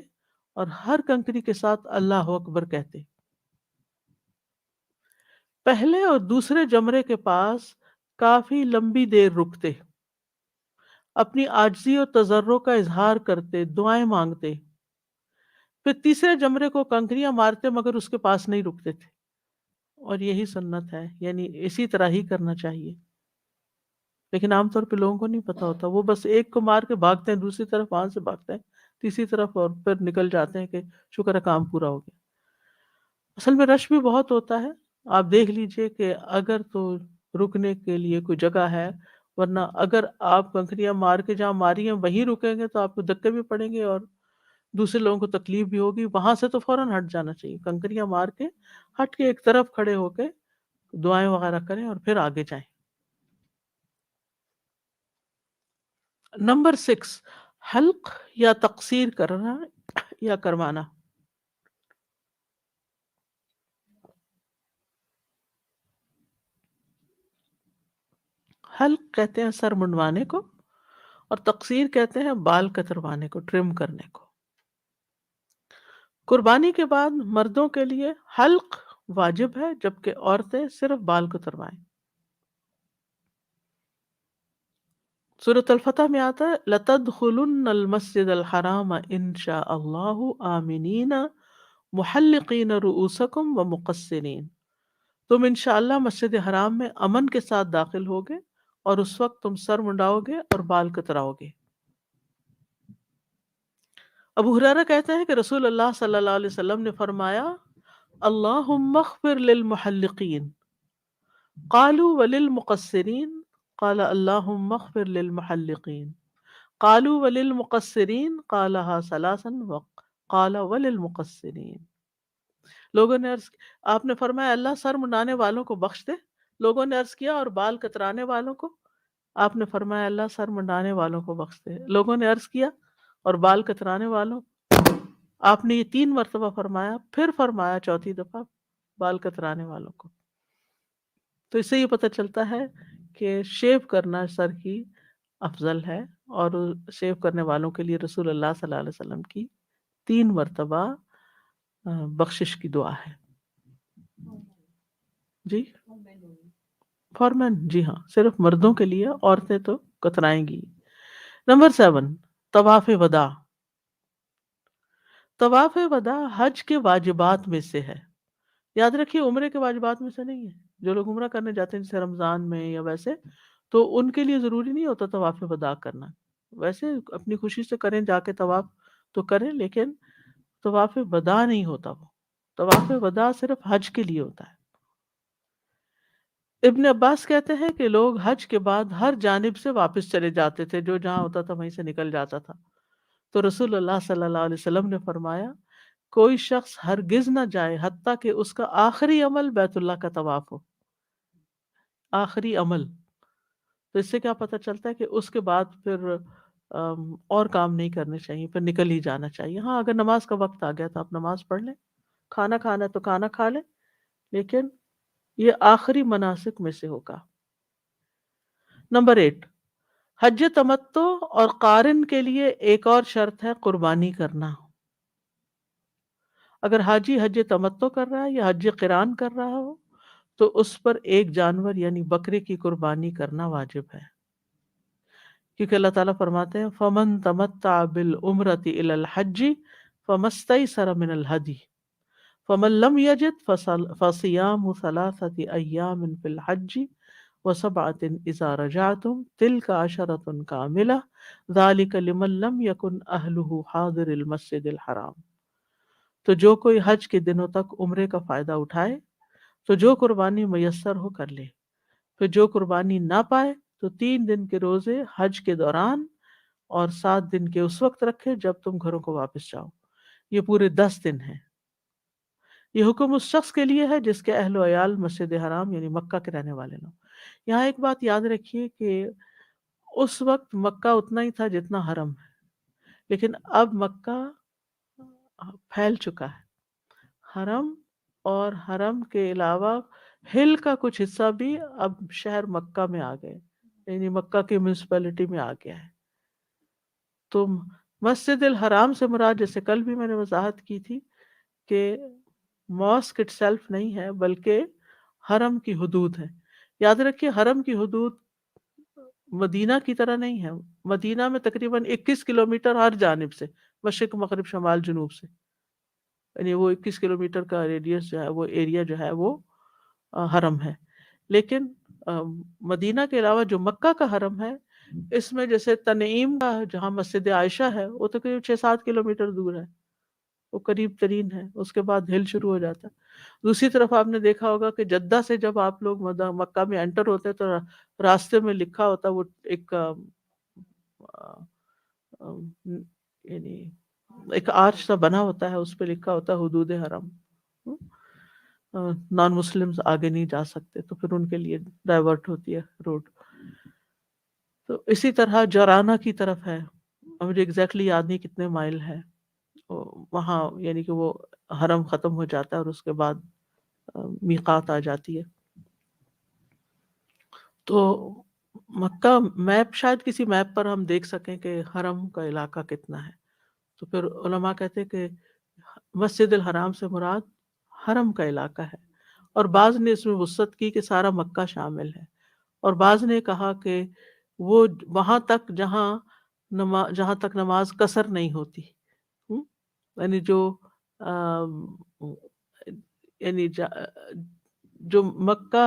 اور ہر کنکری کے ساتھ اللہ اکبر کہتے۔ پہلے اور دوسرے جمرے کے پاس کافی لمبی دیر رکتے، اپنی عاجزی اور تضرع کا اظہار کرتے، دعائیں مانگتے، پھر تیسرے جمرے کو کنکریاں مارتے مگر اس کے پاس نہیں رکتے تھے، اور یہی سنت ہے، یعنی اسی طرح ہی کرنا چاہیے. لیکن عام طور پہ لوگوں کو نہیں پتا ہوتا، وہ بس ایک کو مار کے بھاگتے ہیں، دوسری طرف وہاں سے بھاگتے ہیں، تیسری طرف، اور پھر نکل جاتے ہیں کہ شکر ہے کام پورا ہو گیا. اصل میں رش بھی بہت ہوتا ہے. آپ دیکھ لیجئے کہ اگر تو رکنے کے لیے کوئی جگہ ہے، ورنہ اگر آپ کنکریاں مار کے جہاں ماری ہیں وہیں رکیں گے تو آپ کو دھکے بھی پڑیں گے اور دوسرے لوگوں کو تکلیف بھی ہوگی. وہاں سے تو فوراً ہٹ جانا چاہیے، کنکریاں مار کے ہٹ کے ایک طرف کھڑے ہو کے دعائیں وغیرہ کریں اور پھر آگے جائیں. نمبر 6، حلق یا تقصیر کرنا یا کروانا. حلق کہتے ہیں سر منڈوانے کو، اور تقصیر کہتے ہیں بال کتروانے کو، ٹرم کرنے کو. قربانی کے بعد مردوں کے لیے حلق واجب ہے، جبکہ عورتیں صرف بال کتروائیں. سورۃ الفتح میں آتا ہے لَتَدْخُلُنَّ الْمَسْجِدَ الْحَرَامَ إِنْ شَاءَ اللَّهُ آمِنِينَ مُحَلِّقِينَ رُؤُوسَكُمْ وَمُقَصِّرِينَ. تم انشاءاللہ مسجد حرام میں امن کے ساتھ داخل ہوگے، اور اس وقت تم سر منڈاؤ گے اور بال کتراؤ گے. ابو ہریرہ کہتے ہیں کہ رسول اللہ صلی اللہ علیہ وسلم نے فرمایا اللہم اغفر للمحلقین قالوا وللمقصرین قال اللہم اغفر للمحلقین قالوا وللمقصرین قالها ثلاثا وقال وللمقصرین. لوگوں نے عرض، آپ نے فرمایا اللہ سر منڈانے والوں کو بخش دے. لوگوں نے عرض کیا اور بال کترانے والوں کو؟ آپ نے فرمایا اللہ سر منڈانے والوں کو بخش دے. لوگوں نے عرض کیا اور بال کترانے والوں؟ آپ نے یہ 3 مرتبہ فرمایا، پھر فرمایا چوتھی دفعہ بال کترانے والوں کو. تو اس سے یہ پتہ چلتا ہے کہ شیو کرنا سر کی افضل ہے، اور شیو کرنے والوں کے لیے رسول اللہ صلی اللہ علیہ وسلم کی 3 مرتبہ بخشش کی دعا ہے. جی فورمین، جی ہاں، صرف مردوں کے لیے، عورتیں تو کترائیں گی. نمبر 7، طواف وداع. طواف وداع حج کے واجبات میں سے ہے. یاد رکھیے عمرے کے واجبات میں سے نہیں ہے. جو لوگ عمرہ کرنے جاتے ہیں جیسے رمضان میں یا ویسے، تو ان کے لیے ضروری نہیں ہوتا طواف وداع کرنا. ویسے اپنی خوشی سے کریں، جا کے طواف تو کریں، لیکن طواف وداع نہیں ہوتا. وہ طواف وداع صرف حج کے لیے ہوتا ہے. ابن عباس کہتے ہیں کہ لوگ حج کے بعد ہر جانب سے واپس چلے جاتے تھے، جو جہاں ہوتا تھا وہیں سے نکل جاتا تھا. تو رسول اللہ صلی اللہ علیہ وسلم نے فرمایا کوئی شخص ہرگز نہ جائے حتیٰ کہ اس کا آخری عمل بیت اللہ کا طواف ہو. آخری عمل. تو اس سے کیا پتہ چلتا ہے کہ اس کے بعد پھر اور کام نہیں کرنے چاہیے، پھر نکل ہی جانا چاہیے. ہاں اگر نماز کا وقت آ گیا تو آپ نماز پڑھ لیں، کھانا کھانا ہے تو کھانا کھا لیں، لیکن یہ آخری مناسک میں سے ہوگا. نمبر 8، حج تمتع اور قارن کے لیے ایک اور شرط ہے قربانی کرنا. اگر حاجی حج تمتع کر رہا ہے یا حج قران کر رہا ہو تو اس پر ایک جانور یعنی بکرے کی قربانی کرنا واجب ہے، کیونکہ اللہ تعالیٰ فرماتے ہیں فَمَن تَمَتَّعَ بِالْعُمْرَةِ إِلَى الْحَجِّ فَمَا اسْتَيْسَرَ مِنَ الْهَدْيِ فَمَن لَّمْ يَجِدْ فَصِيَامُ 3 أَيَّامٍ فِي الْحَجِّ وَسَبْعَةٍ إِذَا رَجَعْتُمْ تِلْكَ 10 كَامِلَةٌ ذَلِكَ لِمَن لَّمْ يَكُنْ أَهْلُهُ حَاضِرِ الْمَسْجِدِ الْحَرَامِ. تو جو کوئی حج کے دنوں تک عمرے کا فائدہ اٹھائے تو جو قربانی میسر ہو کر لے. پھر جو قربانی نہ پائے تو 3 دن کے روزے حج کے دوران اور 7 دن کے اس وقت رکھے جب تم گھروں کو واپس جاؤ. یہ پورے 10 دن ہیں. یہ حکم اس شخص کے لیے ہے جس کے اہل و عیال مسجد حرام یعنی مکہ کے رہنے والے لوگ. یہاں ایک بات یاد رکھیے کہ اس وقت مکہ اتنا ہی تھا جتنا حرم ہے، لیکن اب مکہ پھیل چکا ہے. حرم اور حرم کے علاوہ ہل کا کچھ حصہ بھی اب شہر مکہ میں آ گئے، یعنی مکہ کی میونسپلٹی میں آ گیا ہے. تو مسجد الحرام سے مراد، جیسے کل بھی میں نے وضاحت کی تھی، کہ ماسک اٹ سیلف نہیں ہے بلکہ حرم کی حدود ہے. یاد رکھیے حرم کی حدود مدینہ کی طرح نہیں ہے. مدینہ میں تقریباً 21 کلومیٹر ہر جانب سے، مشرق مغرب شمال جنوب سے. یعنی وہ 21 کلومیٹر کا ریڈیس جو ہے وہ ایریا جو ہے وہ حرم ہے. لیکن مدینہ کے علاوہ جو مکہ کا حرم ہے اس میں جیسے تنعیم کا جہاں مسجد عائشہ ہے وہ تو قریب 6-7 کلومیٹر دور ہے، وہ قریب ترین ہے، اس کے بعد ہل شروع ہو جاتا ہے. دوسری طرف آپ نے دیکھا ہوگا کہ جدہ سے جب آپ لوگ مکہ میں انٹر ہوتے ہیں تو راستے میں لکھا ہوتا ہے وہ ایک یعنی ایک آرچ سا بنا ہوتا ہے، اس پہ لکھا ہوتا ہے حدود حرم، نان مسلمز آگے نہیں جا سکتے، تو پھر ان کے لیے ڈائیورٹ ہوتی ہے روڈ. تو اسی طرح جرانہ کی طرف ہے، مجھے ایگزیکٹلی یاد نہیں کتنے مائل ہے وہاں، یعنی کہ وہ حرم ختم ہو جاتا ہے اور اس کے بعد میقات آ جاتی ہے. تو مکہ میپ، شاید کسی میپ پر ہم دیکھ سکیں کہ حرم کا علاقہ کتنا ہے. تو پھر علماء کہتے ہیں کہ مسجد الحرام سے مراد حرم کا علاقہ ہے، اور بعض نے اس میں وسعت کی کہ سارا مکہ شامل ہے، اور بعض نے کہا کہ وہ وہاں تک جہاں تک نماز قصر نہیں ہوتی، یعنی یعنی جو مکہ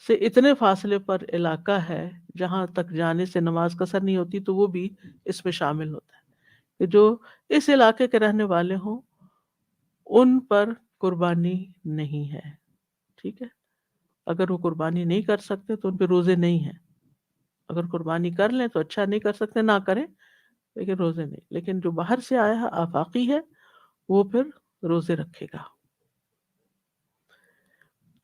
سے اتنے فاصلے پر علاقہ ہے جہاں تک جانے سے نماز قصر نہیں ہوتی، تو وہ بھی اس میں شامل ہوتا ہے کہ جو اس علاقے کے رہنے والے ہوں ان پر قربانی نہیں ہے. ٹھیک ہے، اگر وہ قربانی نہیں کر سکتے تو ان پہ روزے نہیں ہیں. اگر قربانی کر لیں تو اچھا، نہیں کر سکتے نہ کریں، لیکن روزے نہیں. لیکن جو باہر سے آیا ہے آفاقی ہے وہ پھر روزے رکھے گا.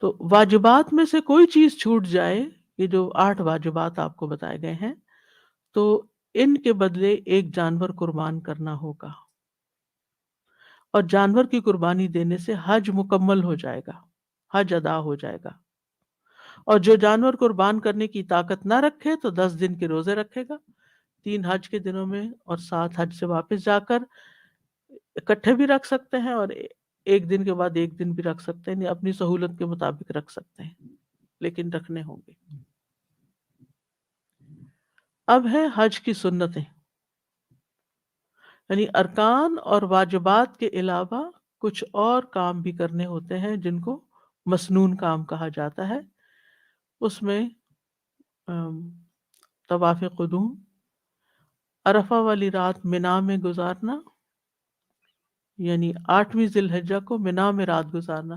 تو واجبات میں سے کوئی چیز چھوٹ جائے، یہ جو 8 واجبات آپ کو بتائے گئے ہیں، تو ان کے بدلے ایک جانور قربان کرنا ہوگا، اور جانور کی قربانی دینے سے حج مکمل ہو جائے گا، حج ادا ہو جائے گا. اور جو جانور قربان کرنے کی طاقت نہ رکھے تو 10 دن کے روزے رکھے گا، 3 حج کے دنوں میں اور 7 حج سے واپس جا کر. اکٹھے بھی رکھ سکتے ہیں اور ایک دن کے بعد ایک دن بھی رکھ سکتے ہیں، اپنی سہولت کے مطابق رکھ سکتے ہیں، لیکن رکھنے ہوں گے. اب ہے حج کی سنتیں، یعنی ارکان اور واجبات کے علاوہ کچھ اور کام بھی کرنے ہوتے ہیں جن کو مسنون کام کہا جاتا ہے. اس میں طواف قدوم، عرفہ والی رات منا میں گزارنا، یعنی 8ویں ذی الحجہ کو منا میں رات گزارنا.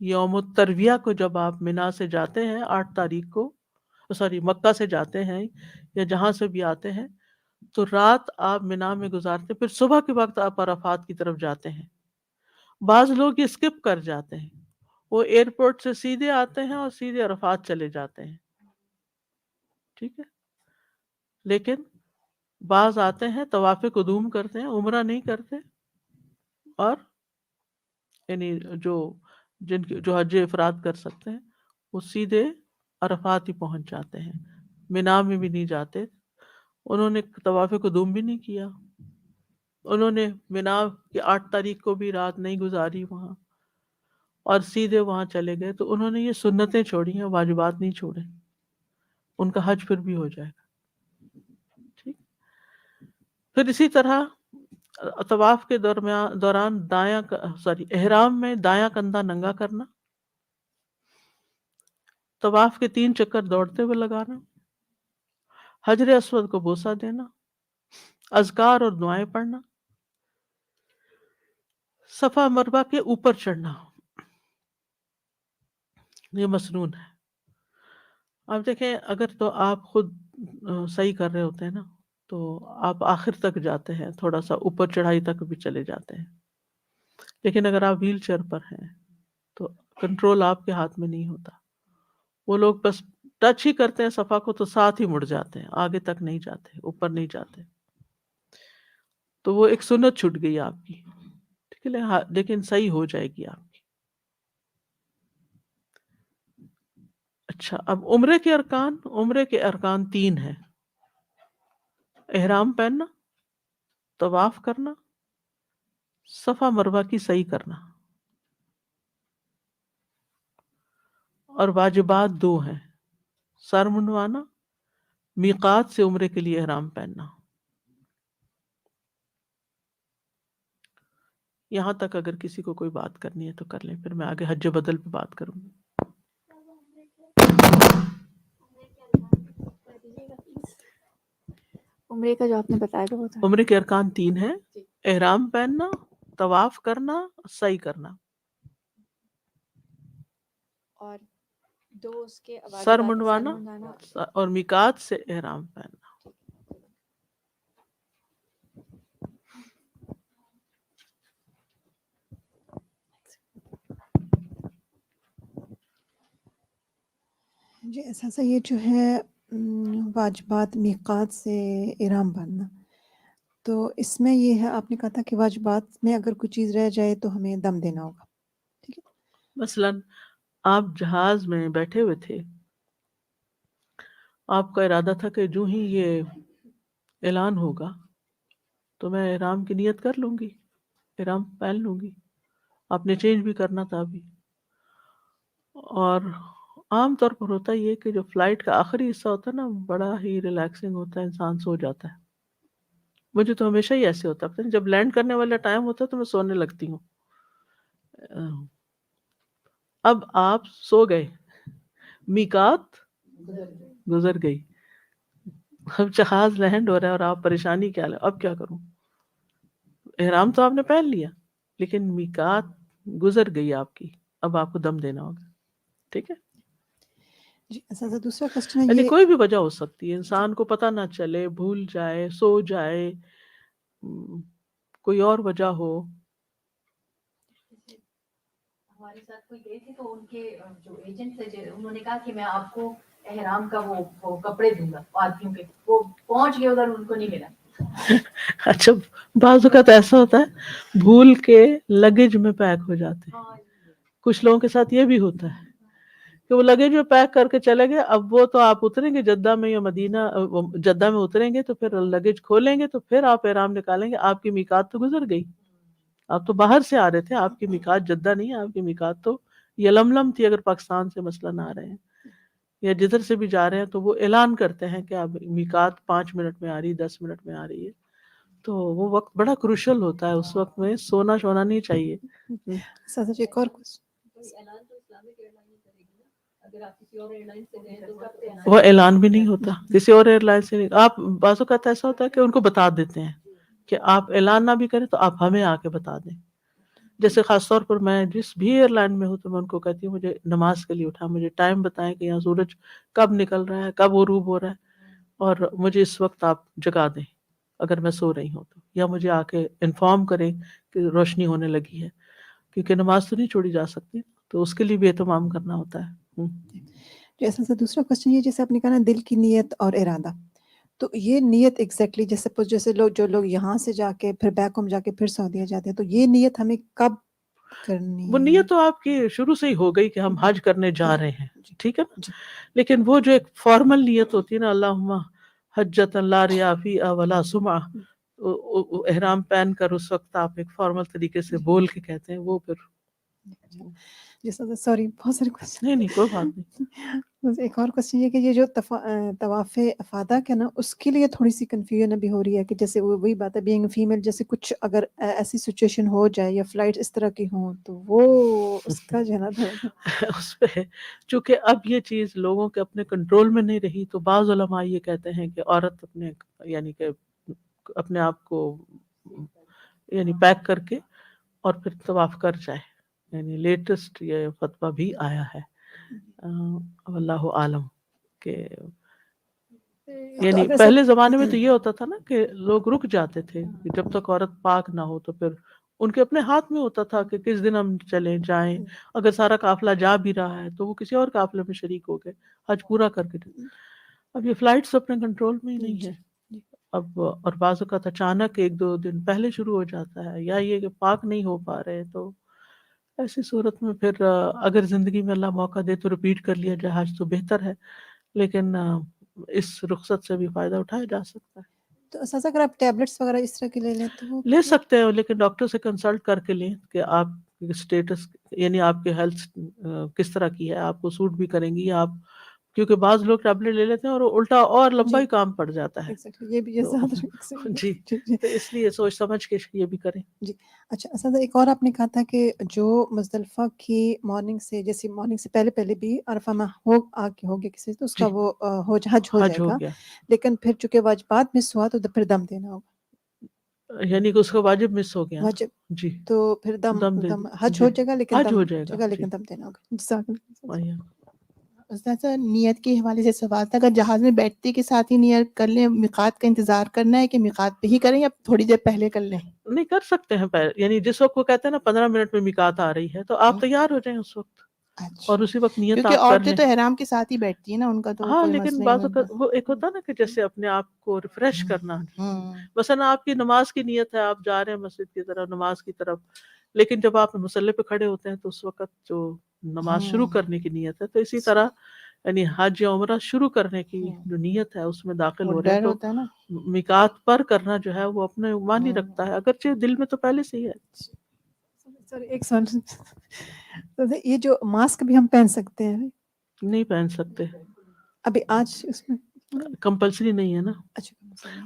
یوم الترویہ کو جب آپ منا سے جاتے ہیں 8 تاریخ کو، مکہ سے جاتے ہیں یا جہاں سے بھی آتے ہیں، تو رات آپ منا میں گزارتے، پھر صبح کے وقت آپ عرفات کی طرف جاتے ہیں. بعض لوگ یہ اسکپ کر جاتے ہیں، وہ ایئرپورٹ سے سیدھے آتے ہیں اور سیدھے عرفات چلے جاتے ہیں. ٹھیک ہے، لیکن بعض آتے ہیں طواف قدوم کرتے ہیں، عمرہ نہیں کرتے، اور یعنی جو حج افراد کر سکتے ہیں وہ سیدھے عرفات ہی پہنچ جاتے ہیں، منا میں بھی نہیں جاتے. انہوں نے طواف قدوم بھی نہیں کیا، انہوں نے منا کی 8 تاریخ کو بھی رات نہیں گزاری وہاں، اور سیدھے وہاں چلے گئے. تو انہوں نے یہ سنتیں چھوڑی ہیں، واجبات نہیں چھوڑے، ان کا حج پھر بھی ہو جائے گا. ٹھیک. پھر اسی طرح طواف کے دوران احرام میں دایاں کندھا ننگا کرنا، طواف کے 3 چکر دوڑتے ہوئے لگانا، حجر اسود کو بوسہ دینا، اذکار اور دعائیں پڑھنا، صفا مروہ کے اوپر چڑھنا، یہ مسنون ہے. آپ دیکھیں اگر تو آپ خود صحیح کر رہے ہوتے ہیں نا تو آپ آخر تک جاتے ہیں، تھوڑا سا اوپر چڑھائی تک بھی چلے جاتے ہیں. لیکن اگر آپ ویل چیئر پر ہیں تو کنٹرول آپ کے ہاتھ میں نہیں ہوتا. وہ لوگ بس ٹچ ہی کرتے ہیں صفا کو تو ساتھ ہی مڑ جاتے ہیں، آگے تک نہیں جاتے، اوپر نہیں جاتے. تو وہ ایک سنت چھوٹ گئی آپ کی. ٹھیک ہے، لیکن صحیح ہو جائے گی آپ کی. اچھا، اب عمرے کے ارکان 3 ہیں: احرام پہننا، طواف کرنا، صفا مروہ کی صحیح کرنا. اور واجبات 2 ہیں: سر منڈوانا، میقات سے عمرے کے لیے احرام پہننا. یہاں تک اگر کسی کو کوئی بات کرنی ہے تو کر لیں، پھر میں آگے حج بدل پہ بات کروں گی. عمرے کا جو آپ نے بتایا تھا وہ تھا عمرے کے ارکان 3 ہیں: احرام پہننا، طواف کرنا، سعی کرنا. اور دو اس کے سر منڈوانا اور میقات سے احرام پہننا. جی اساسا یہ جو ہے واجبات میقات سے احرام باندھنا، تو اس میں یہ ہے آپ نے کہا تھا کہ واجبات میں اگر کوئی چیز رہ جائے تو ہمیں دم دینا ہوگا، ٹھیک ہے؟ مثلا آپ جہاز میں بیٹھے ہوئے تھے، آپ کا ارادہ تھا کہ جو ہی یہ اعلان ہوگا تو میں احرام کی نیت کر لوں گی، احرام پہن لوں گی. آپ نے چینج بھی کرنا تھا ابھی. اور عام طور پر ہوتا یہ کہ جو فلائٹ کا آخری حصہ ہوتا ہے نا بڑا ہی ریلیکسنگ ہوتا ہے، انسان سو جاتا ہے. مجھے تو ہمیشہ ہی ایسے ہوتا ہے، جب لینڈ کرنے والا ٹائم ہوتا ہے تو میں سونے لگتی ہوں. اب آپ سو گئے، میقات گزر گئی، اب جہاز لینڈ ہو رہا ہے اور آپ پریشانی کیا ہے، اب کیا کروں؟ احرام تو آپ نے پہن لیا لیکن میقات گزر گئی آپ کی، اب آپ کو دم دینا ہوگا. ٹھیک ہے؟ جی اساسا دوسرا کوشچن ہے یعنی یہ کوئی بھی وجہ ہو سکتی ہے، انسان کو پتہ نہ چلے، بھول جائے، سو جائے، کوئی اور وجہ ہو. ہمارے ساتھ کوئی گئے تھے تو ان کے جو ایجنٹ تھے انہوں نے کہا کہ میں آپ کو احرام کا وہ کپڑے دوں گا آدمیوں کے. وہ پہنچ گئے ادھر، ان کو نہیں ملا. اچھا، بعض اوقات ایسا ہوتا ہے بھول کے لگیج میں پیک ہو جاتے ہیں. کچھ لوگوں کے ساتھ یہ بھی ہوتا ہے کہ وہ لگیج میں پیک کر کے چلے گئے. اب وہ تو آپ اتریں گے جدہ میں یا مدینہ، جدہ میں اتریں گے تو پھر لگیج کھولیں گے تو پھر آپ احرام نکالیں گے. آپ کی میقات تو گزر گئی، آپ تو باہر سے آ رہے تھے، آپ کی میقات جدہ نہیں ہے، آپ کی میقات تو یلملم تھی اگر پاکستان سے مثلا نہ آ رہے ہیں یا جدھر سے بھی جا رہے ہیں. تو وہ اعلان کرتے ہیں کہ اب میقات 5 منٹ میں آ رہی، 10 منٹ میں آ رہی ہے. تو وہ وقت بڑا کروشل ہوتا ہے، اس وقت میں سونا شونا نہیں چاہیے. اساسا جی ایک اور کوشچن، اعلان تو اسلامک ایئر لائن کرے گی نا. اگر آپ کسی اور ایئر لائن سے گئے تو کب سے وہ اعلان بھی نہیں ہوتا کسی اور ایئر لائن سے. آپ بعض اوقات ایسا ہوتا ہے کہ ان کو بتا دیتے ہیں کہ آپ اعلان نہ بھی کریں تو آپ ہمیں آ کے بتا دیں. جیسے خاص طور پر میں جس بھی ایئر لائن میں ہوں تو میں ان کو کہتی ہوں مجھے نماز کے لیے اٹھا، مجھے ٹائم بتائیں کہ یہاں سورج کب نکل رہا ہے، کب غروب ہو رہا ہے، اور مجھے اس وقت آپ جگا دیں اگر میں سو رہی ہوں تو، یا مجھے آ کے انفارم کریں کہ روشنی ہونے لگی ہے، کیونکہ نماز تو نہیں چھوڑی جا سکتی، تو اس کے لیے بھی اہتمام کرنا ہوتا ہے. جو اساسا دوسرا کوشچن یہ جیسے آپ نے کہا نا دل کی نیت اور ارادہ، تو یہ نیت ایگزیکٹلی جیسے جو لوگ یہاں سے جا کے پھر بیک ہوم جا کے پھر سعودیہ جاتے ہیں، تو یہ نیت ہمیں کب کرنی وہ ہے؟ نیت تو آپ کی شروع سے ہی ہو گئی کہ ہم حج کرنے جا رہے ہیں، ٹھیک ہے نا. جی لیکن وہ جو ایک فارمل نیت ہوتی ہے نا، اللہم حجۃ لا ریاء فیہا ولا سمعہ، احرام پہن کر اس وقت آپ ایک فارمل طریقے سے بول کے کہتے ہیں، وہ پھر جیسا سوری بہت سارے کوشچن. نہیں کوئی بات نہیں. بس ایک اور کوشچن یہ کہ یہ جو طواف افاضہ کا نا اس کے لیے تھوڑی سی کنفیوژن ابھی ہو رہی ہے کہ جیسے وہی بات ہے بینگ فیمیل، جیسے کچھ اگر ایسی سچویشن ہو جائے یا فلائٹ اس طرح کی ہوں تو وہ اس کا جو ہے نا تھوڑا سا اس پہ چونکہ اب یہ چیز لوگوں کے اپنے کنٹرول میں نہیں رہی، تو بعض علماء یہ کہتے ہیں کہ عورت اپنے یعنی کہ اپنے آپ کو یعنی پیک کر کے اور پھر طواف کر جائے. یعنی لیٹسٹ یہ فتویٰ بھی آیا ہے، واللہ عالم، کہ یعنی اگر پہلے سب زمانے میں تو یہ ہوتا تھا نا کہ لوگ رک جاتے تھے کہ جب تک عورت پاک نہ ہو، تو پھر ان کے اپنے ہاتھ میں ہوتا تھا کہ کس دن ہم چلیں جائیں. اگر سارا قافلہ جا بھی رہا ہے تو وہ کسی اور قافلے میں شریک ہو گئے، حج پورا کر کے. اب یہ فلائٹس اپنے کنٹرول میں ہی نہیں ہے اب، اور بعض اوقات اچانک 1-2 دن پہلے شروع ہو جاتا ہے، یا یہ کہ پاک نہیں ہو پا رہے. تو ایسی صورت میں پھر اگر زندگی میں اللہ موقع دے تو ریپیٹ کر لیا جائے حج تو بہتر ہے، لیکن اس رخصت سے بھی فائدہ اٹھایا جا سکتا ہے. تو اساسا اگر آپ ٹیبلٹس وغیرہ اس طرح کی لے لیں تو وہ لے سکتے ہیں، لیکن ڈاکٹر سے کنسلٹ کر کے لیں کہ آپ اسٹیٹس یعنی آپ کے ہیلتھ کس طرح کی ہے، آپ کو سوٹ بھی کریں گی یا آپ کیونکہ بعض لوگ ٹیبلٹ لے لیتے ہیں اور الٹا اور لمبا جی ہی کام پڑ جاتا ہے. ایگزیکٹلی یہ بھی یہ تو زیادہ exactly. جی جی جی تو اس لیے سوچ سمجھ کے یہ بھی کریں. جی اچھا اساتذہ ایک اور آپ نے کہا تھا کہ جو مزدلفہ کی مارننگ سے جیسے مارننگ سے پہلے بھی عرفہ میں ہو گیا کسی سے تو اس جی کا وہ حج ہو جائے ہو گا، گیا، لیکن پھر چونکہ واجبات مس ہوا تو پھر دم دینا ہوگا. یعنی کہ اس کا واجب مس ہو گیا نا. واجب جی تو پھر دم دے دم حج جی ہو جائے گا لیکن حج دم ہو ہو جائے جائے گا. گا جی لیکن دم دینا ہوگا. جزاک اللہ. آئیے. استاذہ نیت کے حوالے سے سوال تھا، اگر جہاز میں بیٹھتے کے ساتھ ہی نیت کر لیں، میقات کا انتظار کرنا ہے کہ میقات پہ ہی کریں یا تھوڑی دیر پہلے کر لیں؟ نہیں کر سکتے ہیں یعنی جس وقت وہ کہتے ہیں نا 15 منٹ میں میقات آ رہی ہے تو آپ تیار ہو جائیں اس وقت اچھا، اور اسی وقت نیت کیونکہ آپ کر عورتیں لیں. تو احرام کے ساتھ ہی بیٹھتی ہیں نا، ان کا تو ہاں کوئی لیکن مسئلہ بعض نہیں اوقات وہ ایک ہوتا ہے نا کہ جیسے اپنے آپ کو ریفریش کرنا. مثلا آپ کی نماز کی نیت ہے، آپ جا رہے ہیں مسجد کی طرف نماز کی طرف، لیکن جب آپ مصلی پہ کھڑے ہوتے ہیں تو اس وقت جو نماز شروع کرنے کی نیت ہے، تو اسی طرح یعنی حج یا عمرہ شروع کرنے کی جو نیت ہے اس میں داخل وہ ہو رہے ہیں ڈر تو ہوتا ہے نا. میقات پر کرنا جو ہے وہ اپنے معنی رکھتا ہے، اگرچہ دل میں تو پہلے سے ہی ہے. سر ایک سوال، یہ جو ماسک بھی ہم پہن سکتے ہیں؟ نہیں پہن سکتے، ابھی آج اس میں کمپلسری نہیں ہے نا. اچھا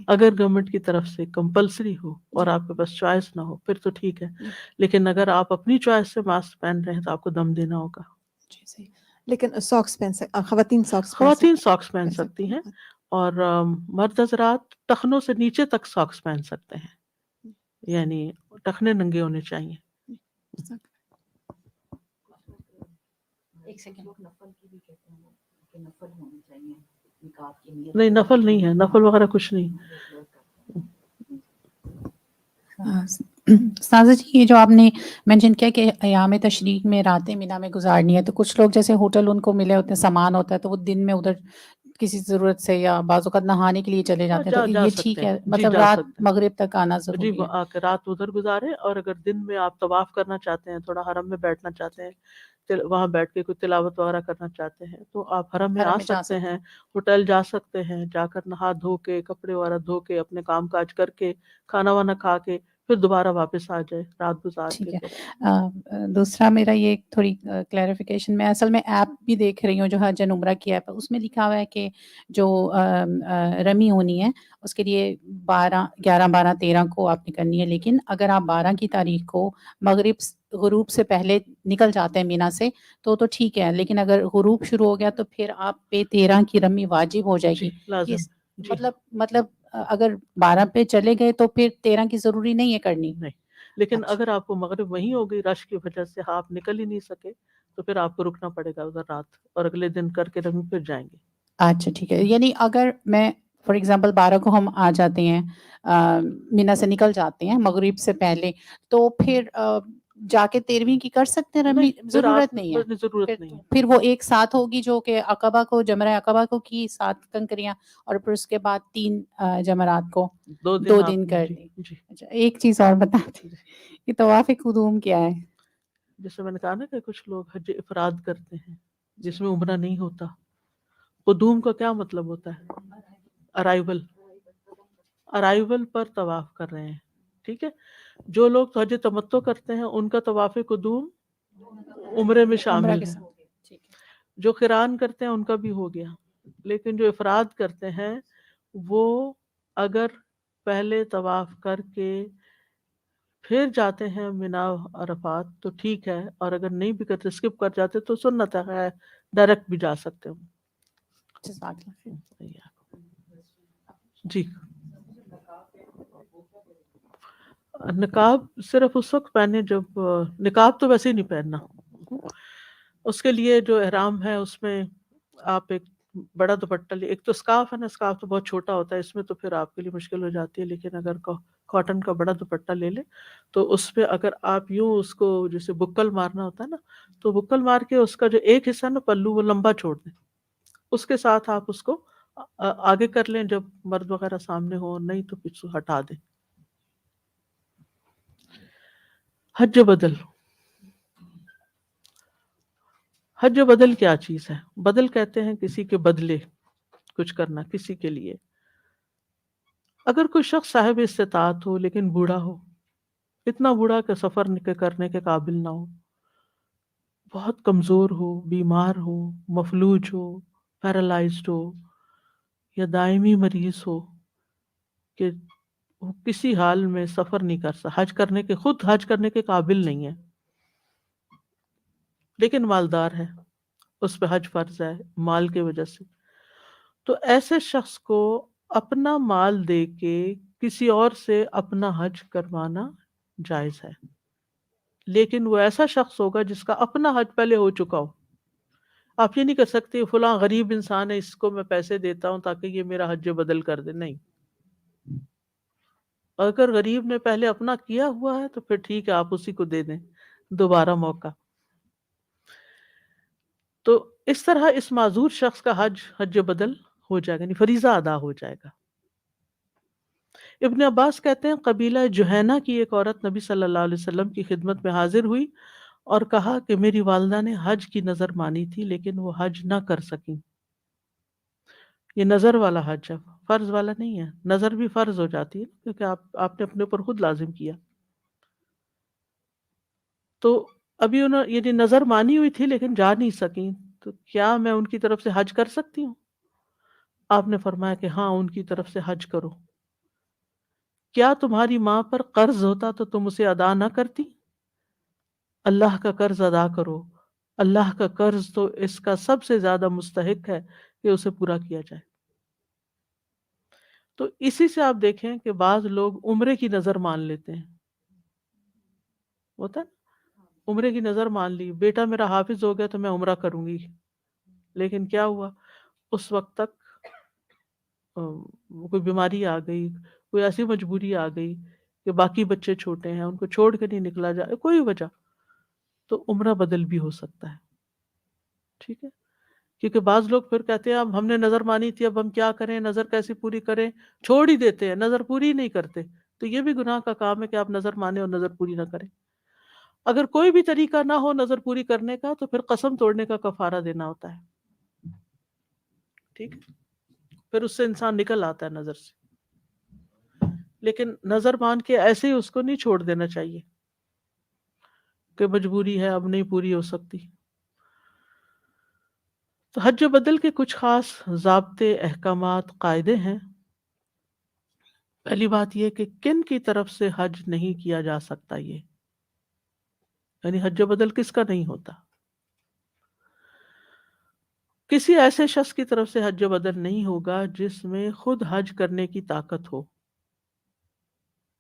اگر گورنمنٹ کی طرف سے کمپلسری ہو اور آپ کے پاس چوائس نہ ہو پھر تو ٹھیک ہے، لیکن اگر آپ اپنی چوائس سے ماسک پہن رہے ہیں تو آپ کو دم دینا ہوگا. جی صحیح. لیکن ساکس پہن سکتے خواتین ساکس خواتین ساکس پہن سکتی ہیں اور مرد حضرات ٹخنوں سے نیچے تک ساکس پہن سکتے ہیں، یعنی ٹخنے ننگے ہونے چاہیے. ایک سیکنڈ نفل کی بھی کہتے ہیں کہ نفل ہونے چاہیے نکاح کی نیت. نہیں نفل نہیں ہے، نفل وغیرہ کچھ نہیں. استاذہ جی یہ جو آپ نے مینشن کیا کہ ایام تشریق میں راتیں مینا میں گزارنی ہے، تو کچھ لوگ جیسے ہوٹل ان کو ملے ہوتے ہیں، سامان ہوتا ہے تو وہ دن میں ادھر کسی ضرورت سے یا بعض اوقات نہانے کے لیے چلے جاتے ہیں، تو جا یہ سکتے ٹھیک ہے؟ ہیں. جی مطلب جا رات سکتے ہیں. مغرب تک آنا جی ضروری ہے؟ آ کے رات ادھر گزارے، اور اگر دن میں آپ طواف کرنا چاہتے ہیں، تھوڑا حرم میں بیٹھنا چاہتے ہیں، وہاں بیٹھ کے کوئی تلاوت وغیرہ کرنا چاہتے ہیں تو آپ حرم میں آ جا سکتے ہیں، ہوٹل جا سکتے ہیں، جا کر نہا دھو کے کپڑے وغیرہ دھو کے اپنے کام کاج کر کے کھانا وانا کھا کے پھر دوبارہ واپس آ جائے رات گزار کے. ٹھیک ہے. دوسرا میرا یہ تھوڑی کلیریفیکیشن، میں اصل میں ایپ بھی دیکھ رہی ہوں جو حج اینڈ عمرہ کی ایپ ہے، اس میں لکھا ہوا ہے کہ جو رمی ہونی ہے اس کے لیے 11 12 13 کو آپ نے کرنی ہے، لیکن اگر آپ 12 کی تاریخ کو مغرب غروب سے پہلے نکل جاتے ہیں مینا سے تو ٹھیک ہے، لیکن اگر غروب شروع ہو گیا تو پھر آپ پہ 13 کی رمی واجب ہو جائے گی. لازم. جی مطلب اگر 12 پہ چلے گئے تو پھر 13 کی ضروری نہیں ہے کرنی؟ نہیں، لیکن اچھا. اگر آپ کو مغرب وہیں ہو گئی رش کی وجہ سے آپ نکل ہی نہیں سکے تو پھر آپ کو رکنا پڑے گا ادھر رات، اور اگلے دن کر کے رمی پھر جائیں گے. اچھا ٹھیک ہے. یعنی اگر میں فار ایگزامپل 12 کو ہم آ جاتے ہیں مینا سے نکل جاتے ہیں مغرب سے پہلے، تو پھر جا کے 13ویں کی کر سکتے ہیں رمی؟ نہیں، پھر ضرورت آپ نہیں ہے؟ ضرورت نہیں ہے. پھر وہ ایک ساتھ ہوگی جو کہ عقبہ کو جمرہ عقبہ کو کی 7 کنکریاں اور پھر اس کے بعد 3 جمرات کو 2 دن کر دی. جی اچھا ایک چیز اور بتا دیں، یہ طواف قدوم کیا ہے؟ جیسے میں نے کہا نا کہ کچھ لوگ حج افراد کرتے ہیں جس میں عمرہ نہیں ہوتا. قدوم کا کیا مطلب ہوتا ہے؟ ارائیول پر طواف کر رہے ہیں. ٹھیک ہے، جو لوگ حج تمتع کرتے ہیں ان کا طواف قدوم عمرے میں عمرہ شامل کے ہے. ساتھ. ٹھیک ہے. جو قران کرتے ہیں ان کا بھی ہو گیا، لیکن جو افراد کرتے ہیں وہ اگر پہلے طواف کر کے پھر جاتے ہیں مینا عرفات تو ٹھیک ہے، اور اگر نہیں بھی کرتے اسکپ کر جاتے تو سنت ہے، ڈائریکٹ بھی جا سکتے ہوں. جی نقاب صرف اس وقت پہنے جب نقاب تو ویسے ہی نہیں پہننا. اس کے لیے جو احرام ہے اس میں آپ ایک بڑا دوپٹہ لے. ایک تو اسکارف ہے نا، اسکارف تو بہت چھوٹا ہوتا ہے، اس میں تو پھر آپ کے لیے مشکل ہو جاتی ہے، لیکن اگر کاٹن کا بڑا دوپٹہ لے لیں تو اس پہ اگر آپ یوں اس کو جیسے بکل مارنا ہوتا ہے نا، تو بکل مار کے اس کا جو ایک حصہ نا پلو وہ لمبا چھوڑ دیں، اس کے ساتھ آپ اس کو آگے کر لیں جب مرد وغیرہ سامنے ہو، نہیں تو پیچھے ہٹا دیں. حج بدل، حج بدل کیا چیز ہے؟ بدل کہتے ہیں کسی کے بدلے کچھ کرنا کسی کے لیے. اگر کوئی شخص صاحب استطاعت ہو لیکن بوڑھا ہو، اتنا بوڑھا کہ سفر کرنے کے قابل نہ ہو، بہت کمزور ہو، بیمار ہو، مفلوج ہو، پیرالائزڈ ہو یا دائمی مریض ہو کہ وہ کسی حال میں سفر نہیں کر سکتا، خود حج کرنے کے قابل نہیں ہے، لیکن مالدار ہے، اس پہ حج فرض ہے مال کی وجہ سے، تو ایسے شخص کو اپنا مال دے کے کسی اور سے اپنا حج کروانا جائز ہے، لیکن وہ ایسا شخص ہوگا جس کا اپنا حج پہلے ہو چکا ہو۔ آپ یہ نہیں کر سکتے فلاں غریب انسان ہے اس کو میں پیسے دیتا ہوں تاکہ یہ میرا حج بدل کر دے، نہیں۔ اگر غریب نے پہلے اپنا کیا ہوا ہے تو پھر ٹھیک ہے، آپ اسی کو دے دیں دوبارہ موقع۔ تو اس طرح اس معذور شخص کا حج بدل ہو جائے گا، یعنی فریضہ ادا ہو جائے گا۔ ابن عباس کہتے ہیں قبیلہ جہینہ کی ایک عورت نبی صلی اللہ علیہ وسلم کی خدمت میں حاضر ہوئی اور کہا کہ میری والدہ نے حج کی نظر مانی تھی لیکن وہ حج نہ کر سکیں۔ یہ نظر والا حج ہے، فرض والا نہیں ہے۔ نظر بھی فرض ہو جاتی ہے کیونکہ آپ نے اپنے اوپر خود لازم کیا۔ تو ابھی انہوں یہ نظر مانی ہوئی تھی لیکن جا نہیں سکیں، تو کیا میں ان کی طرف سے حج کر سکتی ہوں؟ آپ نے فرمایا کہ ہاں، ان کی طرف سے حج کرو۔ کیا تمہاری ماں پر قرض ہوتا تو تم اسے ادا نہ کرتی؟ اللہ کا قرض ادا کرو، اللہ کا قرض تو اس کا سب سے زیادہ مستحق ہے کہ اسے پورا کیا جائے۔ تو اسی سے آپ دیکھیں کہ بعض لوگ عمرے کی نظر مان لیتے ہیں، ہوتا ہے عمرے کی نظر مان لی، بیٹا میرا حافظ ہو گیا تو میں عمرہ کروں گی، لیکن کیا ہوا اس وقت تک کوئی بیماری آ گئی، کوئی ایسی مجبوری آ گئی کہ باقی بچے چھوٹے ہیں، ان کو چھوڑ کے نہیں نکلا جائے، کوئی وجہ، تو عمرہ بدل بھی ہو سکتا ہے۔ ٹھیک ہے، کیونکہ بعض لوگ پھر کہتے ہیں اب ہم نے نظر مانی تھی، اب ہم کیا کریں، نظر کیسی پوری کریں، چھوڑ ہی دیتے ہیں، نظر پوری ہی نہیں کرتے۔ تو یہ بھی گناہ کا کام ہے کہ آپ نظر مانیں اور نظر پوری نہ کریں۔ اگر کوئی بھی طریقہ نہ ہو نظر پوری کرنے کا تو پھر قسم توڑنے کا کفارہ دینا ہوتا ہے۔ ٹھیک ہے، پھر اس سے انسان نکل آتا ہے نظر سے، لیکن نظر مان کے ایسے ہی اس کو نہیں چھوڑ دینا چاہیے کہ مجبوری ہے اب نہیں پوری ہو سکتی۔ تو حج بدل کے کچھ خاص ضابطے، احکامات، قاعدے ہیں۔ پہلی بات یہ کہ کن کی طرف سے حج نہیں کیا جا سکتا، یہ یعنی حج بدل کس کا نہیں ہوتا۔ کسی ایسے شخص کی طرف سے حج بدل نہیں ہوگا جس میں خود حج کرنے کی طاقت ہو،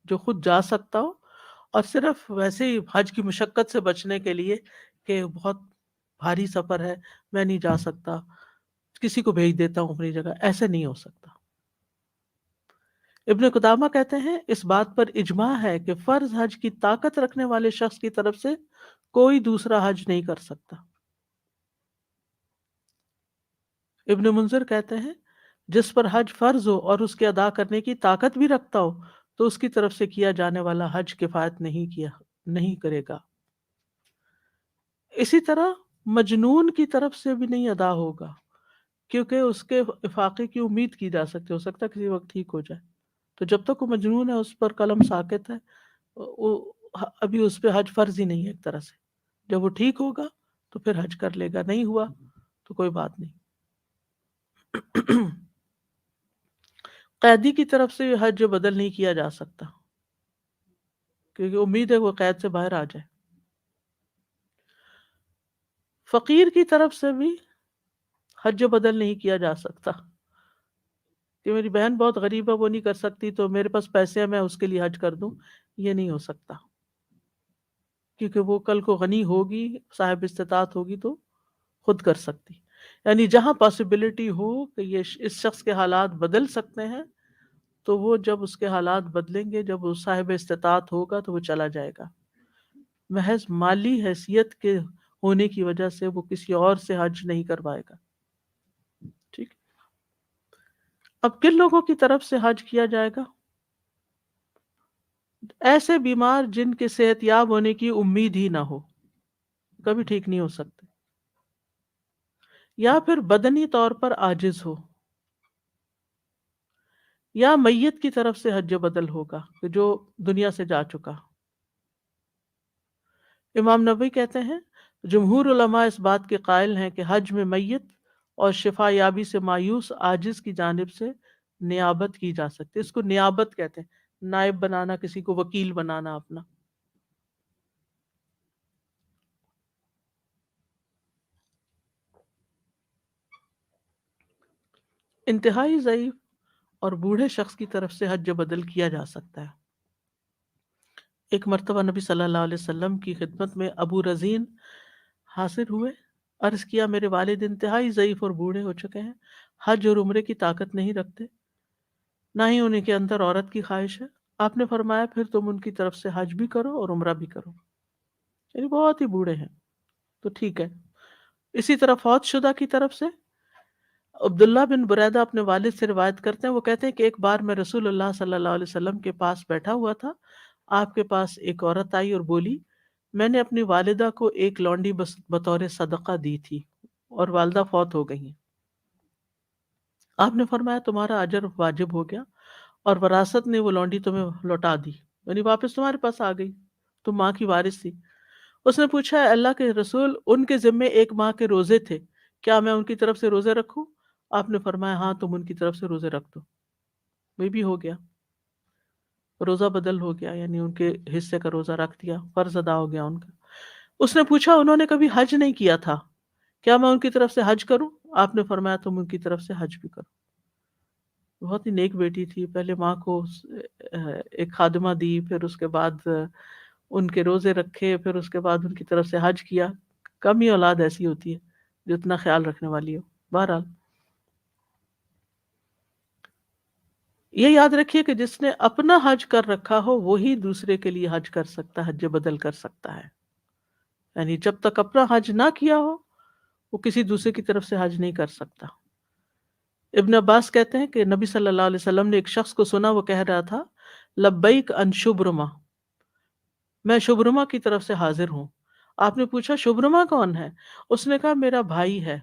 جو خود جا سکتا ہو، اور صرف ویسے ہی حج کی مشقت سے بچنے کے لیے کہ بہت بھاری سفر ہے میں نہیں جا سکتا، کسی کو بھیج دیتا ہوں اپنی جگہ، ایسے نہیں ہو سکتا۔ ابن قدامہ کہتے ہیں اس بات پر اجماع ہے کہ فرض حج کی طاقت رکھنے والے شخص کی طرف سے کوئی دوسرا حج نہیں کر سکتا۔ ابن منذر کہتے ہیں جس پر حج فرض ہو اور اس کے ادا کرنے کی طاقت بھی رکھتا ہو تو اس کی طرف سے کیا جانے والا حج کفایت نہیں کرے گا۔ اسی طرح مجنون کی طرف سے بھی نہیں ادا ہوگا، کیونکہ اس کے افاقے کی امید کی جا سکتی، ہو سکتا ہے کسی وقت ٹھیک ہو جائے، تو جب تک وہ مجنون ہے اس پر قلم ساکت ہے، ابھی اس پہ حج فرض ہی نہیں ہے ایک طرح سے۔ جب وہ ٹھیک ہوگا تو پھر حج کر لے گا، نہیں ہوا تو کوئی بات نہیں۔ قیدی کی طرف سے حج بدل نہیں کیا جا سکتا کیونکہ امید ہے وہ قید سے باہر آ جائے۔ فقیر کی طرف سے بھی حج بدل نہیں کیا جا سکتا کہ میری بہن بہت غریب ہے وہ نہیں کر سکتی تو میرے پاس پیسے ہیں میں اس کے لیے حج کر دوں، یہ نہیں ہو سکتا، کیونکہ وہ کل کو غنی ہوگی، صاحب استطاعت ہوگی تو خود کر سکتی۔ یعنی جہاں پاسبلٹی ہو کہ یہ اس شخص کے حالات بدل سکتے ہیں تو وہ جب اس کے حالات بدلیں گے، جب وہ صاحب استطاعت ہوگا تو وہ چلا جائے گا۔ محض مالی حیثیت کے ہونے کی وجہ سے وہ کسی اور سے حج نہیں کروائے گا۔ ٹھیک، اب کن لوگوں کی طرف سے حج کیا جائے گا؟ ایسے بیمار جن کے صحت یاب ہونے کی امید ہی نہ ہو، کبھی ٹھیک نہیں ہو سکتے، یا پھر بدنی طور پر عاجز ہو، یا میت کی طرف سے حج بدل ہوگا کہ جو دنیا سے جا چکا۔ امام نووی کہتے ہیں جمہور علماء اس بات کے قائل ہیں کہ حج میں میت اور شفا یابی سے مایوس عاجز کی جانب سے نیابت کی جا سکتی ہے. اس کو نیابت کہتے ہیں، نائب بنانا، کسی کو وکیل بنانا اپنا. انتہائی ضعیف اور بوڑھے شخص کی طرف سے حج بدل کیا جا سکتا ہے. ایک مرتبہ نبی صلی اللہ علیہ وسلم کی خدمت میں ابو رزین حاضر ہوئے. عرض کیا میرے والد انتہائی ضعیف اور بوڑھے ہو چکے ہیں، حج اور عمرے کی طاقت نہیں رکھتے، نہ ہی انہیں کے اندر عورت کی خواہش ہے. آپ نے فرمایا پھر تم ان کی طرف سے حج بھی کرو اور عمرہ بھی کرو. یعنی بہت ہی بوڑھے ہیں تو ٹھیک ہے. اسی طرح فوت شدہ کی طرف سے عبداللہ بن بریدہ اپنے والد سے روایت کرتے ہیں، وہ کہتے ہیں کہ ایک بار میں رسول اللہ صلی اللہ علیہ وسلم کے پاس بیٹھا ہوا تھا. آپ کے پاس ایک عورت آئی اور بولی میں نے اپنی والدہ کو ایک لونڈی بطور صدقہ دی تھی اور والدہ فوت ہو گئی ہیں. آپ نے فرمایا تمہارا اجر واجب ہو گیا اور وراثت نے وہ لونڈی تمہیں لوٹا دی، یعنی واپس تمہارے پاس آ گئی، تم ماں کی وارث تھی. اس نے پوچھا اے اللہ کے رسول ان کے ذمے ایک ماہ کے روزے تھے، کیا میں ان کی طرف سے روزے رکھوں؟ آپ نے فرمایا ہاں تم ان کی طرف سے روزے رکھ دو. وہ بھی ہو گیا، روزہ بدل ہو گیا، یعنی ان کے حصے کا روزہ رکھ دیا، فرض ادا ہو گیا ان کا. اس نے پوچھا انہوں نے کبھی حج نہیں کیا تھا، کیا میں ان کی طرف سے حج کروں؟ آپ نے فرمایا تم ان کی طرف سے حج بھی کرو. بہت ہی نیک بیٹی تھی، پہلے ماں کو ایک خادمہ دی، پھر اس کے بعد ان کے روزے رکھے، پھر اس کے بعد ان کی طرف سے حج کیا. کم ہی اولاد ایسی ہوتی ہے جو اتنا خیال رکھنے والی ہو. بہرحال یہ یاد رکھیے کہ جس نے اپنا حج کر رکھا ہو وہی دوسرے کے لیے حج کر سکتا ہے، حج بدل کر سکتا ہے. یعنی جب تک اپنا حج نہ کیا ہو وہ کسی دوسرے کی طرف سے حج نہیں کر سکتا. ابن عباس کہتے ہیں کہ نبی صلی اللہ علیہ وسلم نے ایک شخص کو سنا، وہ کہہ رہا تھا لبیک ان شبرما، میں شبرما کی طرف سے حاضر ہوں. آپ نے پوچھا شبرما کون ہے؟ اس نے کہا میرا بھائی ہے.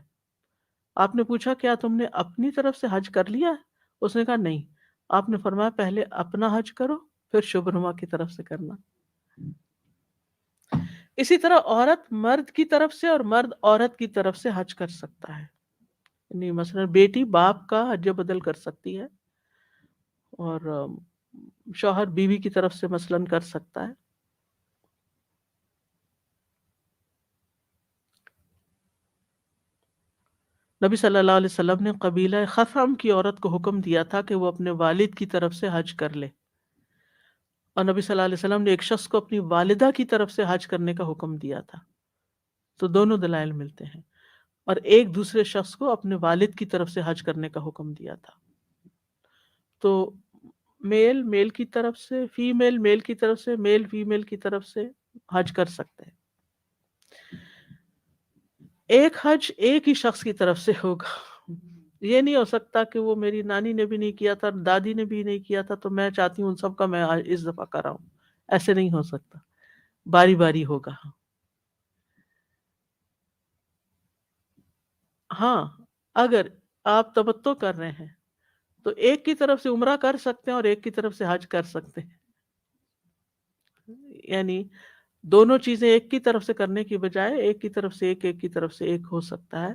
آپ نے پوچھا کیا تم نے اپنی طرف سے حج کر لیا ہے؟ اس نے کہا نہیں. آپ نے فرمایا پہلے اپنا حج کرو پھر شبرما کی طرف سے کرنا. اسی طرح عورت مرد کی طرف سے اور مرد عورت کی طرف سے حج کر سکتا ہے. یعنی مثلا بیٹی باپ کا حج بدل کر سکتی ہے اور شوہر بیوی کی طرف سے مثلا کر سکتا ہے. نبی صلی اللہ علیہ وسلم نے قبیلہ خثعم کی عورت کو حکم دیا تھا کہ وہ اپنے والد کی طرف سے حج کر لے، اور نبی صلی اللہ علیہ وسلم نے ایک شخص کو اپنی والدہ کی طرف سے حج کرنے کا حکم دیا تھا. تو دونوں دلائل ملتے ہیں. اور ایک دوسرے شخص کو اپنے والد کی طرف سے حج کرنے کا حکم دیا تھا. تو میل میل کی طرف سے، فیمیل میل کی طرف سے، میل فیمیل کی طرف سے حج کر سکتے ہیں. ایک حج ایک ہی شخص کی طرف سے ہوگا. یہ نہیں ہو سکتا کہ وہ میری نانی نے بھی نہیں کیا تھا، دادی نے بھی نہیں کیا تھا تو میں چاہتی ہوں ان سب کا میں اس دفعہ کراؤں. ایسے نہیں ہو سکتا، باری باری ہوگا. ہاں اگر آپ تمتع کر رہے ہیں تو ایک کی طرف سے عمرہ کر سکتے ہیں اور ایک کی طرف سے حج کر سکتے ہیں. یعنی دونوں چیزیں ایک کی طرف سے کرنے کی بجائے ایک کی طرف سے ایک کی طرف سے ایک ہو سکتا ہے،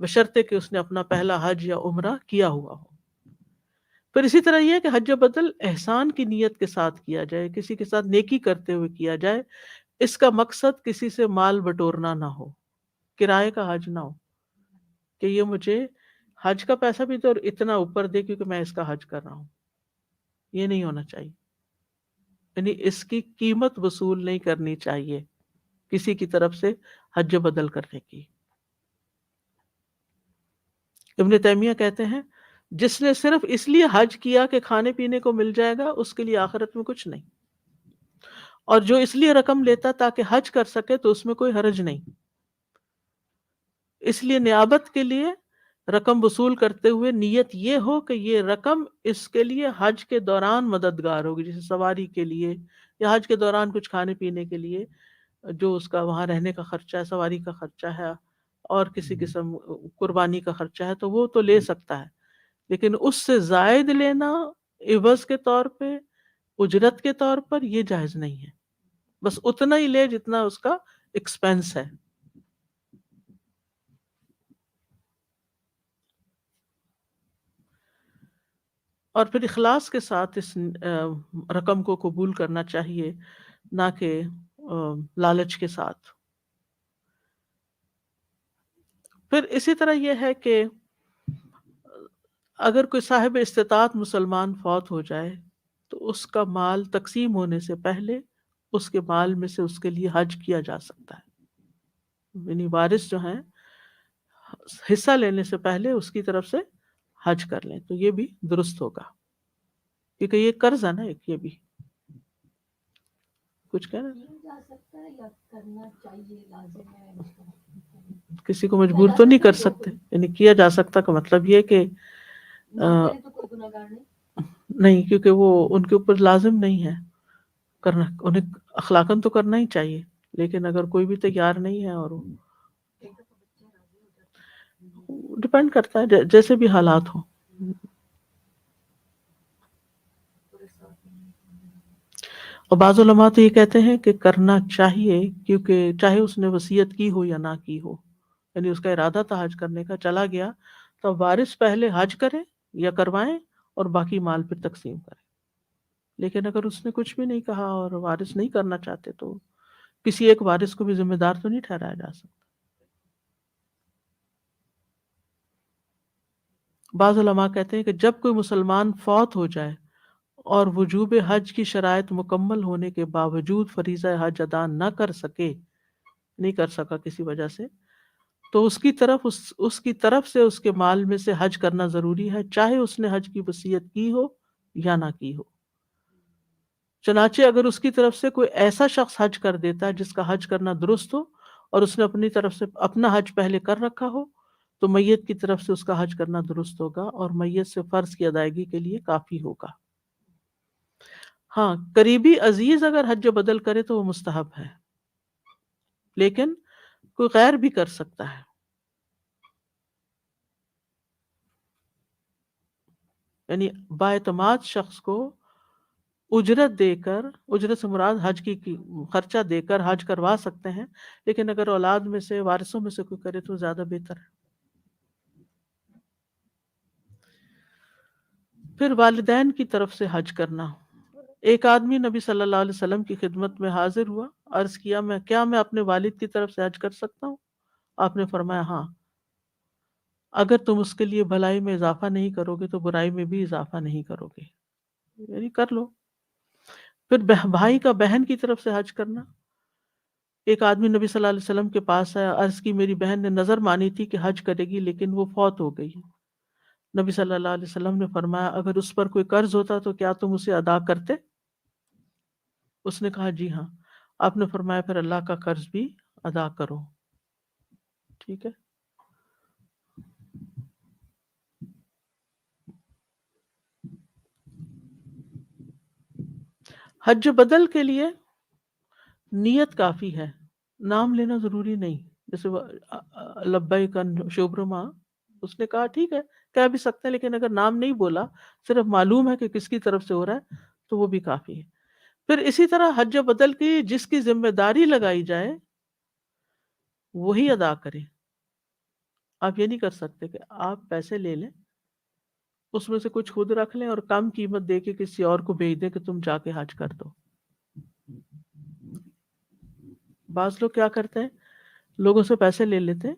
بشرطے کہ اس نے اپنا پہلا حج یا عمرہ کیا ہوا ہو. پھر اسی طرح یہ ہے کہ حج بدل احسان کی نیت کے ساتھ کیا جائے، کسی کے ساتھ نیکی کرتے ہوئے کیا جائے. اس کا مقصد کسی سے مال بٹورنا نہ ہو، کرائے کا حج نہ ہو کہ یہ مجھے حج کا پیسہ بھی تو اتنا اوپر دے کیونکہ میں اس کا حج کر رہا ہوں. یہ نہیں ہونا چاہیے. یعنی اس کی قیمت وصول نہیں کرنی چاہیے کسی کی طرف سے حج بدل کرنے کی. ابن تیمیہ کہتے ہیں جس نے صرف اس لیے حج کیا کہ کھانے پینے کو مل جائے گا اس کے لیے آخرت میں کچھ نہیں، اور جو اس لیے رقم لیتا تاکہ حج کر سکے تو اس میں کوئی حرج نہیں. اس لیے نیابت کے لیے رقم وصول کرتے ہوئے نیت یہ ہو کہ یہ رقم اس کے لیے حج کے دوران مددگار ہوگی، جیسے سواری کے لیے یا حج کے دوران کچھ کھانے پینے کے لیے جو اس کا وہاں رہنے کا خرچہ ہے، سواری کا خرچہ ہے اور کسی قسم قربانی کا خرچہ ہے تو وہ تو لے سکتا ہے. لیکن اس سے زائد لینا عوض کے طور پہ، اجرت کے طور پر، یہ جائز نہیں ہے. بس اتنا ہی لے جتنا اس کا ایکسپینس ہے. اور پھر اخلاص کے ساتھ اس رقم کو قبول کرنا چاہیے، نہ کہ لالچ کے ساتھ۔ پھر اسی طرح یہ ہے کہ اگر کوئی صاحب استطاعت مسلمان فوت ہو جائے تو اس کا مال تقسیم ہونے سے پہلے اس کے مال میں سے اس کے لیے حج کیا جا سکتا ہے، یعنی وارث جو ہیں حصہ لینے سے پہلے اس کی طرف سے حج کر لیں تو یہ بھی درست ہوگا، کیونکہ یہ قرض ہے نا ایک، یہ بھی کچھ کہنا جا سکتا ہے یا کرنا چاہیے، لازم ہے، کسی کو مجبور تو نہیں کر سکتے، یعنی کیا جا سکتا کا مطلب یہ کہ نہ کرے تو کوئی گناہگار نہیں، نہیں، کیونکہ وہ ان کے اوپر لازم نہیں ہے کرنا، انہیں اخلاقاً تو کرنا ہی چاہیے، لیکن اگر کوئی بھی تیار نہیں ہے اور ڈپینڈ کرتا ہے جیسے بھی حالات ہوں۔ اور بعض علماء تو یہ کہتے ہیں کہ کرنا چاہیے، کیونکہ چاہے اس نے وصیت کی ہو یا نہ کی ہو، یعنی اس کا ارادہ تھا حج کرنے کا، چلا گیا تو وارث پہلے حج کریں یا کروائیں اور باقی مال پھر تقسیم کریں۔ لیکن اگر اس نے کچھ بھی نہیں کہا اور وارث نہیں کرنا چاہتے تو کسی ایک وارث کو بھی ذمہ دار تو نہیں ٹھہرایا جا سکتا۔ بعض علماء کہتے ہیں کہ جب کوئی مسلمان فوت ہو جائے اور وجوب حج کی شرائط مکمل ہونے کے باوجود فریضہ حج ادا نہ کر سکے، نہیں کر سکا کسی وجہ سے، تو اس کی طرف سے اس کے مال میں سے حج کرنا ضروری ہے، چاہے اس نے حج کی وصیت کی ہو یا نہ کی ہو۔ چنانچہ اگر اس کی طرف سے کوئی ایسا شخص حج کر دیتا ہے جس کا حج کرنا درست ہو اور اس نے اپنی طرف سے اپنا حج پہلے کر رکھا ہو تو میت کی طرف سے اس کا حج کرنا درست ہوگا اور میت سے فرض کی ادائیگی کے لیے کافی ہوگا۔ ہاں، قریبی عزیز اگر حج بدل کرے تو وہ مستحب ہے، لیکن کوئی غیر بھی کر سکتا ہے، یعنی باعتماد شخص کو اجرت دے کر، اجرت سے مراد حج کی خرچہ دے کر حج کروا سکتے ہیں، لیکن اگر اولاد میں سے، وارثوں میں سے کوئی کرے تو زیادہ بہتر ہے۔ پھر والدین کی طرف سے حج کرنا۔ ایک آدمی نبی صلی اللہ علیہ وسلم کی خدمت میں حاضر ہوا، عرض کیا کیا میں اپنے والد کی طرف سے حج کر سکتا ہوں؟ آپ نے فرمایا ہاں، اگر تم اس کے لیے بھلائی میں اضافہ نہیں کرو گے تو برائی میں بھی اضافہ نہیں کرو گے، یعنی کر لو۔ پھر بھائی کا بہن کی طرف سے حج کرنا۔ ایک آدمی نبی صلی اللہ علیہ وسلم کے پاس آیا، عرض کی میری بہن نے نظر مانی تھی کہ حج کرے گی لیکن وہ فوت ہو گئی۔ نبی صلی اللہ علیہ وسلم نے فرمایا اگر اس پر کوئی قرض ہوتا تو کیا تم اسے ادا کرتے؟ اس نے کہا جی ہاں۔ آپ نے فرمایا پھر اللہ کا قرض بھی ادا کرو، ٹھیک ہے۔ حج بدل کے لیے نیت کافی ہے، نام لینا ضروری نہیں۔ جیسے لبیک شبرما، اس نے کہا ٹھیک ہے کہہ بھی سکتے ہیں، لیکن اگر نام نہیں بولا، صرف معلوم ہے کہ کس کی طرف سے ہو رہا ہے تو وہ بھی کافی ہے۔ پھر اسی طرح حج بدل کی جس کی ذمہ داری لگائی جائے وہی ادا کرے۔ آپ یہ نہیں کر سکتے کہ آپ پیسے لے لیں، اس میں سے کچھ خود رکھ لیں اور کم قیمت دے کے کسی اور کو بھیج دیں کہ تم جا کے حج کر دو۔ بعض لوگ کیا کرتے ہیں، لوگوں سے پیسے لے لیتے ہیں،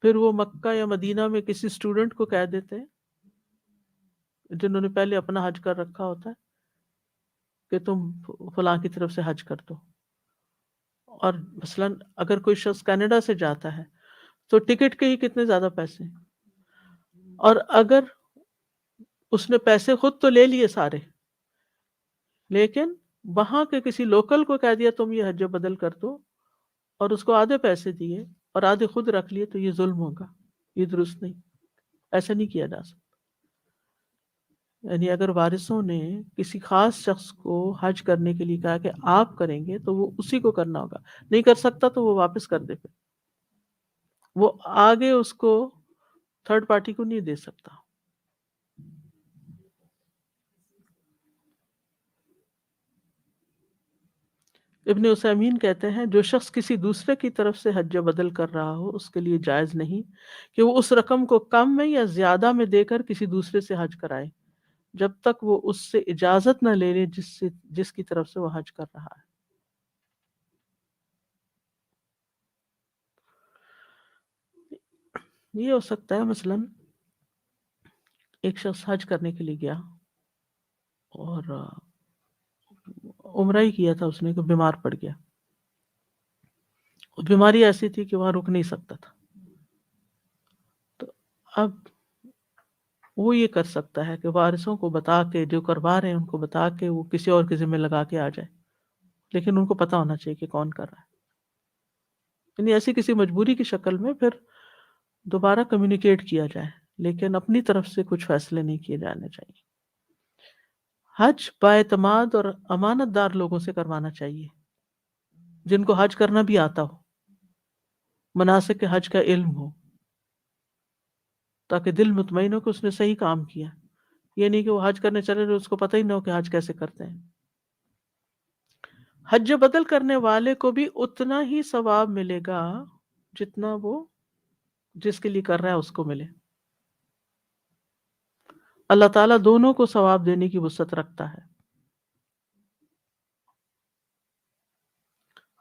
پھر وہ مکہ یا مدینہ میں کسی اسٹوڈنٹ کو کہہ دیتے ہیں جنہوں نے پہلے اپنا حج کر رکھا ہوتا ہے کہ تم فلاں کی طرف سے حج کر دو۔ اور مثلاً اگر کوئی شخص کینیڈا سے جاتا ہے تو ٹکٹ کے ہی کتنے زیادہ پیسے ہیں، اور اگر اس نے پیسے خود تو لے لیے سارے، لیکن وہاں کے کسی لوکل کو کہہ دیا تم یہ حج بدل کر دو اور اس کو آدھے پیسے دیے اور آدھے خود رکھ لیے، تو یہ ظلم ہوگا، یہ درست نہیں، ایسا نہیں کیا جا سکتا۔ یعنی اگر وارثوں نے کسی خاص شخص کو حج کرنے کے لیے کہا کہ آپ کریں گے تو وہ اسی کو کرنا ہوگا، نہیں کر سکتا تو وہ واپس کر دے، پھر وہ آگے اس کو تھرڈ پارٹی کو نہیں دے سکتا۔ ابن عثیمین کہتے ہیں جو شخص کسی دوسرے کی طرف سے حج بدل کر رہا ہو اس کے لیے جائز نہیں کہ وہ اس رقم کو کم میں یا زیادہ میں دے کر کسی دوسرے سے حج کرائے جب تک وہ اس سے اجازت نہ لے لے جس کی طرف سے وہ حج کر رہا ہے. یہ ہو سکتا ہے مثلاً ایک شخص حج کرنے کے لیے گیا اور عمرہ ہی کیا تھا اس نے کہ بیمار پڑ گیا. بیماری ایسی تھی کہ وہاں رک نہیں سکتا تھا. تو اب وہ یہ کر سکتا ہے کہ وارثوں کو بتا کے جو کروا رہے ہیں ان کو بتا کے وہ کسی اور کے ذمہ لگا کے آ جائے، لیکن ان کو پتا ہونا چاہیے کہ کون کر رہا ہے. یعنی ایسی کسی مجبوری کی شکل میں پھر دوبارہ کمیونیکیٹ کیا جائے، لیکن اپنی طرف سے کچھ فیصلے نہیں کیے جانے چاہیے. حج باعتماد اور امانت دار لوگوں سے کروانا چاہیے جن کو حج کرنا بھی آتا ہو، مناسک کے حج کا علم ہو، تاکہ دل مطمئن ہو کہ اس نے صحیح کام کیا. یہ نہیں کہ وہ حج کرنے چلے اس کو پتہ ہی نہ ہو کہ حج کیسے کرتے ہیں. حج بدل کرنے والے کو بھی اتنا ہی ثواب ملے گا جتنا وہ جس کے لیے کر رہا ہے اس کو ملے. اللہ تعالیٰ دونوں کو ثواب دینے کی وسعت رکھتا ہے.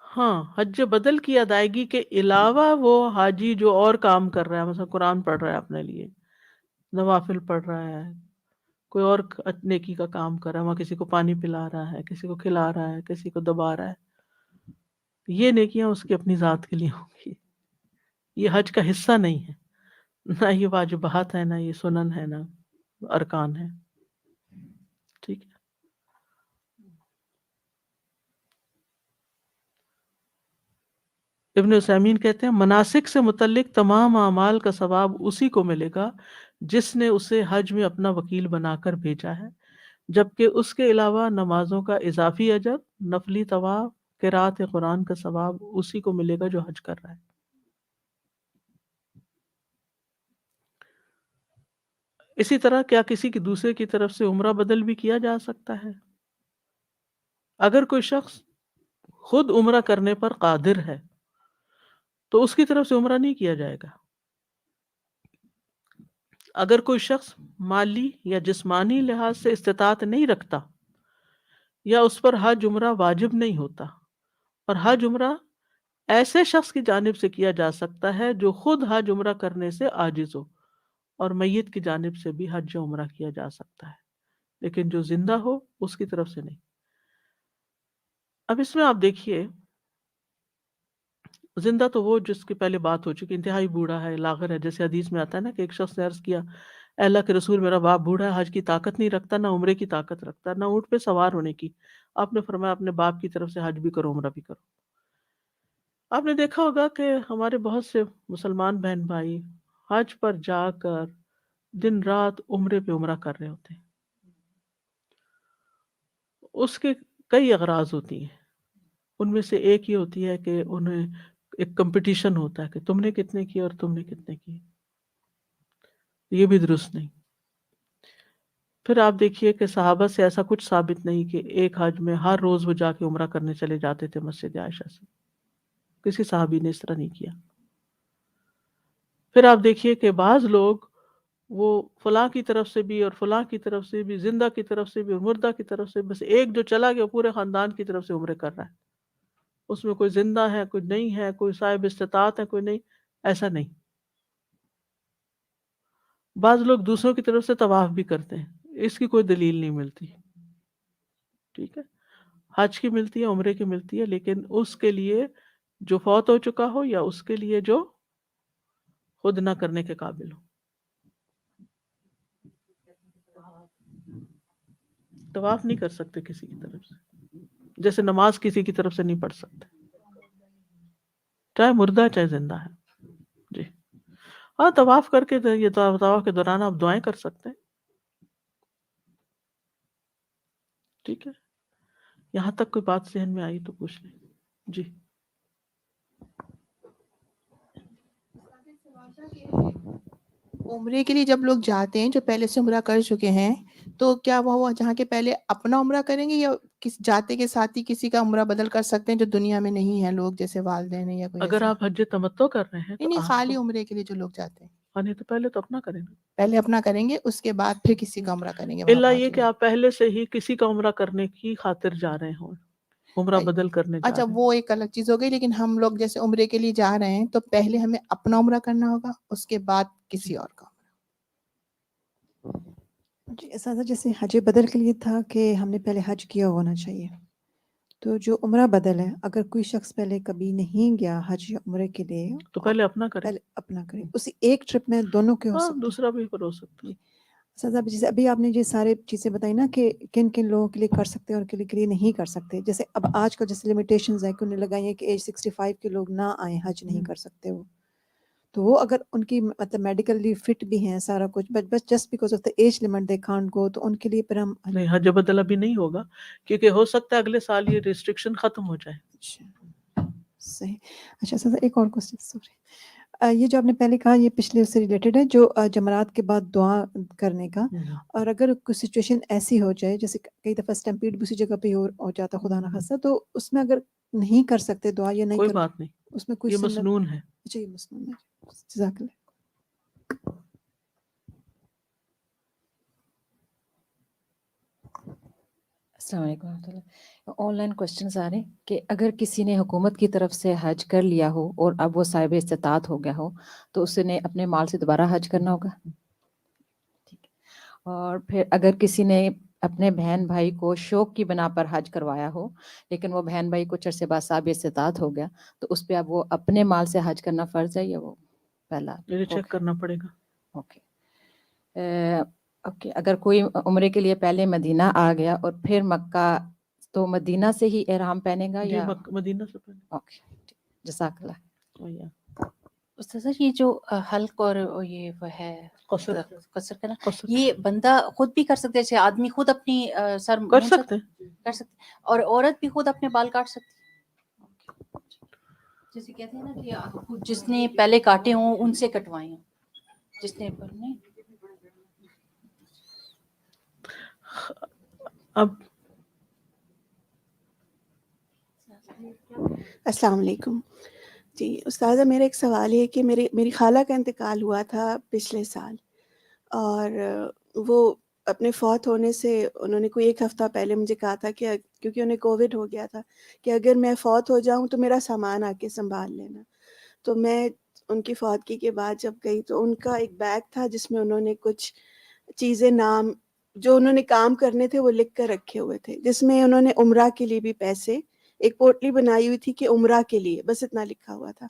ہاں، حج بدل کی ادائیگی کے علاوہ وہ حاجی جو اور کام کر رہا ہے، مثلا قرآن پڑھ رہا ہے اپنے لیے، نوافل پڑھ رہا ہے، کوئی اور نیکی کا کام کر رہا ہے، وہاں کسی کو پانی پلا رہا ہے، کسی کو کھلا رہا ہے، کسی کو دبا رہا ہے، یہ نیکیاں اس کی اپنی ذات کے لیے ہوں گی. یہ حج کا حصہ نہیں ہے، نہ یہ واجبات ہے، نہ یہ سنن ہے، نہ ارکان ہے. ٹھیک ہے. ابن عثیمین کہتے ہیں مناسک سے متعلق تمام اعمال کا ثواب اسی کو ملے گا جس نے اسے حج میں اپنا وکیل بنا کر بھیجا ہے، جبکہ اس کے علاوہ نمازوں کا اضافی اجر، نفلی طواف، قرات قرآن کا ثواب اسی کو ملے گا جو حج کر رہا ہے. اسی طرح کیا کسی کی دوسرے کی طرف سے عمرہ بدل بھی کیا جا سکتا ہے؟ اگر کوئی شخص خود عمرہ کرنے پر قادر ہے تو اس کی طرف سے عمرہ نہیں کیا جائے گا. اگر کوئی شخص مالی یا جسمانی لحاظ سے استطاعت نہیں رکھتا یا اس پر حج عمرہ واجب نہیں ہوتا، اور حج عمرہ ایسے شخص کی جانب سے کیا جا سکتا ہے جو خود حج عمرہ کرنے سے عاجز ہو، اور میت کی جانب سے بھی حج عمرہ کیا جا سکتا ہے، لیکن جو زندہ ہو اس کی طرف سے نہیں. اب اس میں آپ دیکھیے، زندہ تو وہ جس کی پہلے بات ہو چکی، انتہائی بوڑھا ہے، لاغر ہے، جیسے حدیث میں آتا ہے نا کہ ایک شخص نے عرض کیا اے اللہ کے رسول، میرا باپ بوڑھا ہے، حج کی طاقت نہیں رکھتا، نہ عمرے کی طاقت رکھتا، نہ اونٹ پہ سوار ہونے کی. آپ نے فرمایا اپنے باپ کی طرف سے حج بھی کرو، عمرہ بھی کرو. آپ نے دیکھا ہوگا کہ ہمارے بہت سے مسلمان بہن بھائی حج پر جا کر دن رات عمرے پہ عمرہ کر رہے ہوتے ہیں. اس کے کئی اغراض ہوتی ہیں، ان میں سے ایک یہ ہوتی ہے کہ انہیں ایک کمپٹیشن ہوتا ہے کہ تم نے کتنے کیے اور تم نے کتنے کیے. یہ بھی درست نہیں. پھر آپ دیکھیے کہ صحابہ سے ایسا کچھ ثابت نہیں کہ ایک حج میں ہر روز وہ جا کے عمرہ کرنے چلے جاتے تھے مسجد عائشہ سے. کسی صحابی نے اس طرح نہیں کیا. پھر آپ دیکھیے کہ بعض لوگ وہ فلاں کی طرف سے بھی اور فلاں کی طرف سے بھی، زندہ کی طرف سے بھی اور مردہ کی طرف سے، بس ایک جو چلا گیا پورے خاندان کی طرف سے عمرے کر رہا ہے. اس میں کوئی زندہ ہے، کوئی نہیں ہے، کوئی صاحب استطاعت ہے، کوئی نہیں. ایسا نہیں. بعض لوگ دوسروں کی طرف سے طواف بھی کرتے ہیں، اس کی کوئی دلیل نہیں ملتی. ٹھیک ہے، حج کی ملتی ہے، عمرے کی ملتی ہے، لیکن اس کے لیے جو فوت ہو چکا ہو یا اس کے لیے جو خود نہ کرنے کے قابل ہو. طواف نہیں کر سکتے کسی کی طرف سے، جیسے نماز کسی کی طرف سے نہیں پڑھ سکتے، چاہے مردہ ہے چاہے زندہ ہے. جی ہاں، طواف کر کے یہ طواف کے دوران آپ دعائیں کر سکتے ہیں. ٹھیک ہے، یہاں تک کوئی بات ذہن میں آئی تو پوچھ لیں. جی عمرے کے لیے جب لوگ جاتے ہیں جو پہلے سے عمرہ کر چکے ہیں تو کیا وہ جہاں کے پہلے اپنا عمرہ کریں گے یا جاتے کے ساتھ ہی کسی کا عمرہ بدل کر سکتے ہیں جو دنیا میں نہیں ہے لوگ جیسے والدین ہیں یا کوئی اگر ایسا؟ آپ حج تمتع کر رہے ہیں نہیں تو نہیں خالی عمرے کے لیے جو لوگ جاتے ہیں نہیں تو پہلے تو اپنا کریں گے، پہلے اپنا کریں گے اس کے بعد پھر کسی کا عمرہ کریں گے وہاں الا یہ پہنچ کہ آپ پہلے سے ہی کسی کا عمرہ کرنے کی خاطر جا رہے ہوں، عمرہ بدل کرنے جا اچھا رہے ہیں۔ وہ ایک الگ چیز ہو گئی، لیکن ہم لوگ جیسے عمرے کے لیے جا رہے ہیں تو پہلے ہمیں اپنا عمرہ کرنا ہوگا اس کے بعد کسی اور کا جی اساتذہ جیسے حج بدل کے لیے تھا کہ ہم نے پہلے حج کیا ہونا چاہیے، تو جو عمرہ بدل ہے اگر کوئی شخص پہلے کبھی نہیں گیا حج یا عمرے کے لیے تو پہلے اپنا کریں، پہلے اپنا کرے، اسی ایک ٹرپ میں دونوں کے ہو ہاں سکتے ہیں۔ دوسرا بھی پر ہو سکتا ہے۔ سزا جیسے ابھی آپ نے یہ سارے چیزیں بتائی نا کہ کن کن لوگوں کے لیے کر سکتے ہیں اور کن کے لیے نہیں کر سکتے، جیسے اب آج کل جیسے لمیٹیشنز ہیں کہ انہیں لگائی ہیں کہ ایج 65 کے لوگ نہ آئیں حج نہیں کر سکتے وہ، تو وہ اگر ان کی مطلب میڈیکلی فٹ بھی ہیں سارا کچھ بس just because of the age limit they can't go, تو ان کے لیے پھر ہم نہیں حج بدل ابھی نہیں ہوگا کیونکہ ہو سکتا ہے اگلے سال یہ ریسٹرکشن ختم ہو جائے۔ صحیح۔ اچھا سر ایک اور کوشچن، سوری، یہ جو آپ نے پہلے کہا یہ پچھلے سے ریلیٹڈ ہے جو جمرات کے بعد دعا کرنے کا، اور اگر کوئی سچویشن ایسی ہو جائے جیسے کئی دفعہ اسٹمپیڈ بھی اسی جگہ پہ ہو جاتا خدا نخواستہ، تو اس میں اگر نہیں کر سکتے دعا یا نہیں کوئی کر بات نہیں، اس میں کوئی یہ سنت؟ مسنون ہے۔ جی مسنون ہے، جزاک اللہ۔ السلام علیکم ورحمۃ اللہ۔ آن لائن کوشچنس آ رہے ہیں کہ اگر کسی نے حکومت کی طرف سے حج کر لیا ہو اور اب وہ صاحب استطاعت ہو گیا ہو تو اس نے اپنے مال سے دوبارہ حج کرنا ہوگا؟ ٹھیک ہے۔ اور پھر اگر کسی نے اپنے بہن بھائی کو شوق کی بنا پر حج کروایا ہو لیکن وہ بہن بھائی کچھ عرصے بعد صاحب استطاعت ہو گیا تو اس پہ اب وہ اپنے مال سے حج کرنا فرض ہے یا وہ پہلا؟ یہ چیک کرنا پڑے گا۔ Okay okay. اگر کوئی عمرے کے لیے پہلے مدینہ آ گیا اور پھر مکہ، تو مدینہ سے ہی احرام پہنے گا جی یا؟ مدینہ سے پہلے۔ اوکے جزاک اللہ۔ استاذہ یہ جو حلق اور یہ وہ ہے قصر کرنا، یہ بندہ خود بھی کر سکتے، جیسے آدمی خود اپنی سر کر سکتے کر سکتے، اور عورت بھی خود اپنے بال کاٹ سکتی، جیسے کہتے ہیں نا کہ جس نے پہلے کاٹے ہوں ان سے کٹوائیں، جس نے نہیں۔ اب السلام علیکم جی استاذہ، میرا ایک سوال ہے کہ میری خالہ کا انتقال ہوا تھا پچھلے سال، اور وہ اپنے فوت ہونے سے انہوں نے کوئی ایک ہفتہ پہلے مجھے کہا تھا کہ کیونکہ انہیں کووڈ ہو گیا تھا کہ اگر میں فوت ہو جاؤں تو میرا سامان آ کے سنبھال لینا۔ تو میں ان کی فوتگی کے بعد جب گئی تو ان کا ایک بیگ تھا جس میں انہوں نے کچھ چیزیں، نام جو انہوں نے کام کرنے تھے وہ لکھ کر رکھے ہوئے تھے، جس میں انہوں نے عمرہ کے لیے بھی پیسے، ایک پوٹلی بنائی ہوئی تھی کہ عمرہ کے لیے، بس اتنا لکھا ہوا تھا۔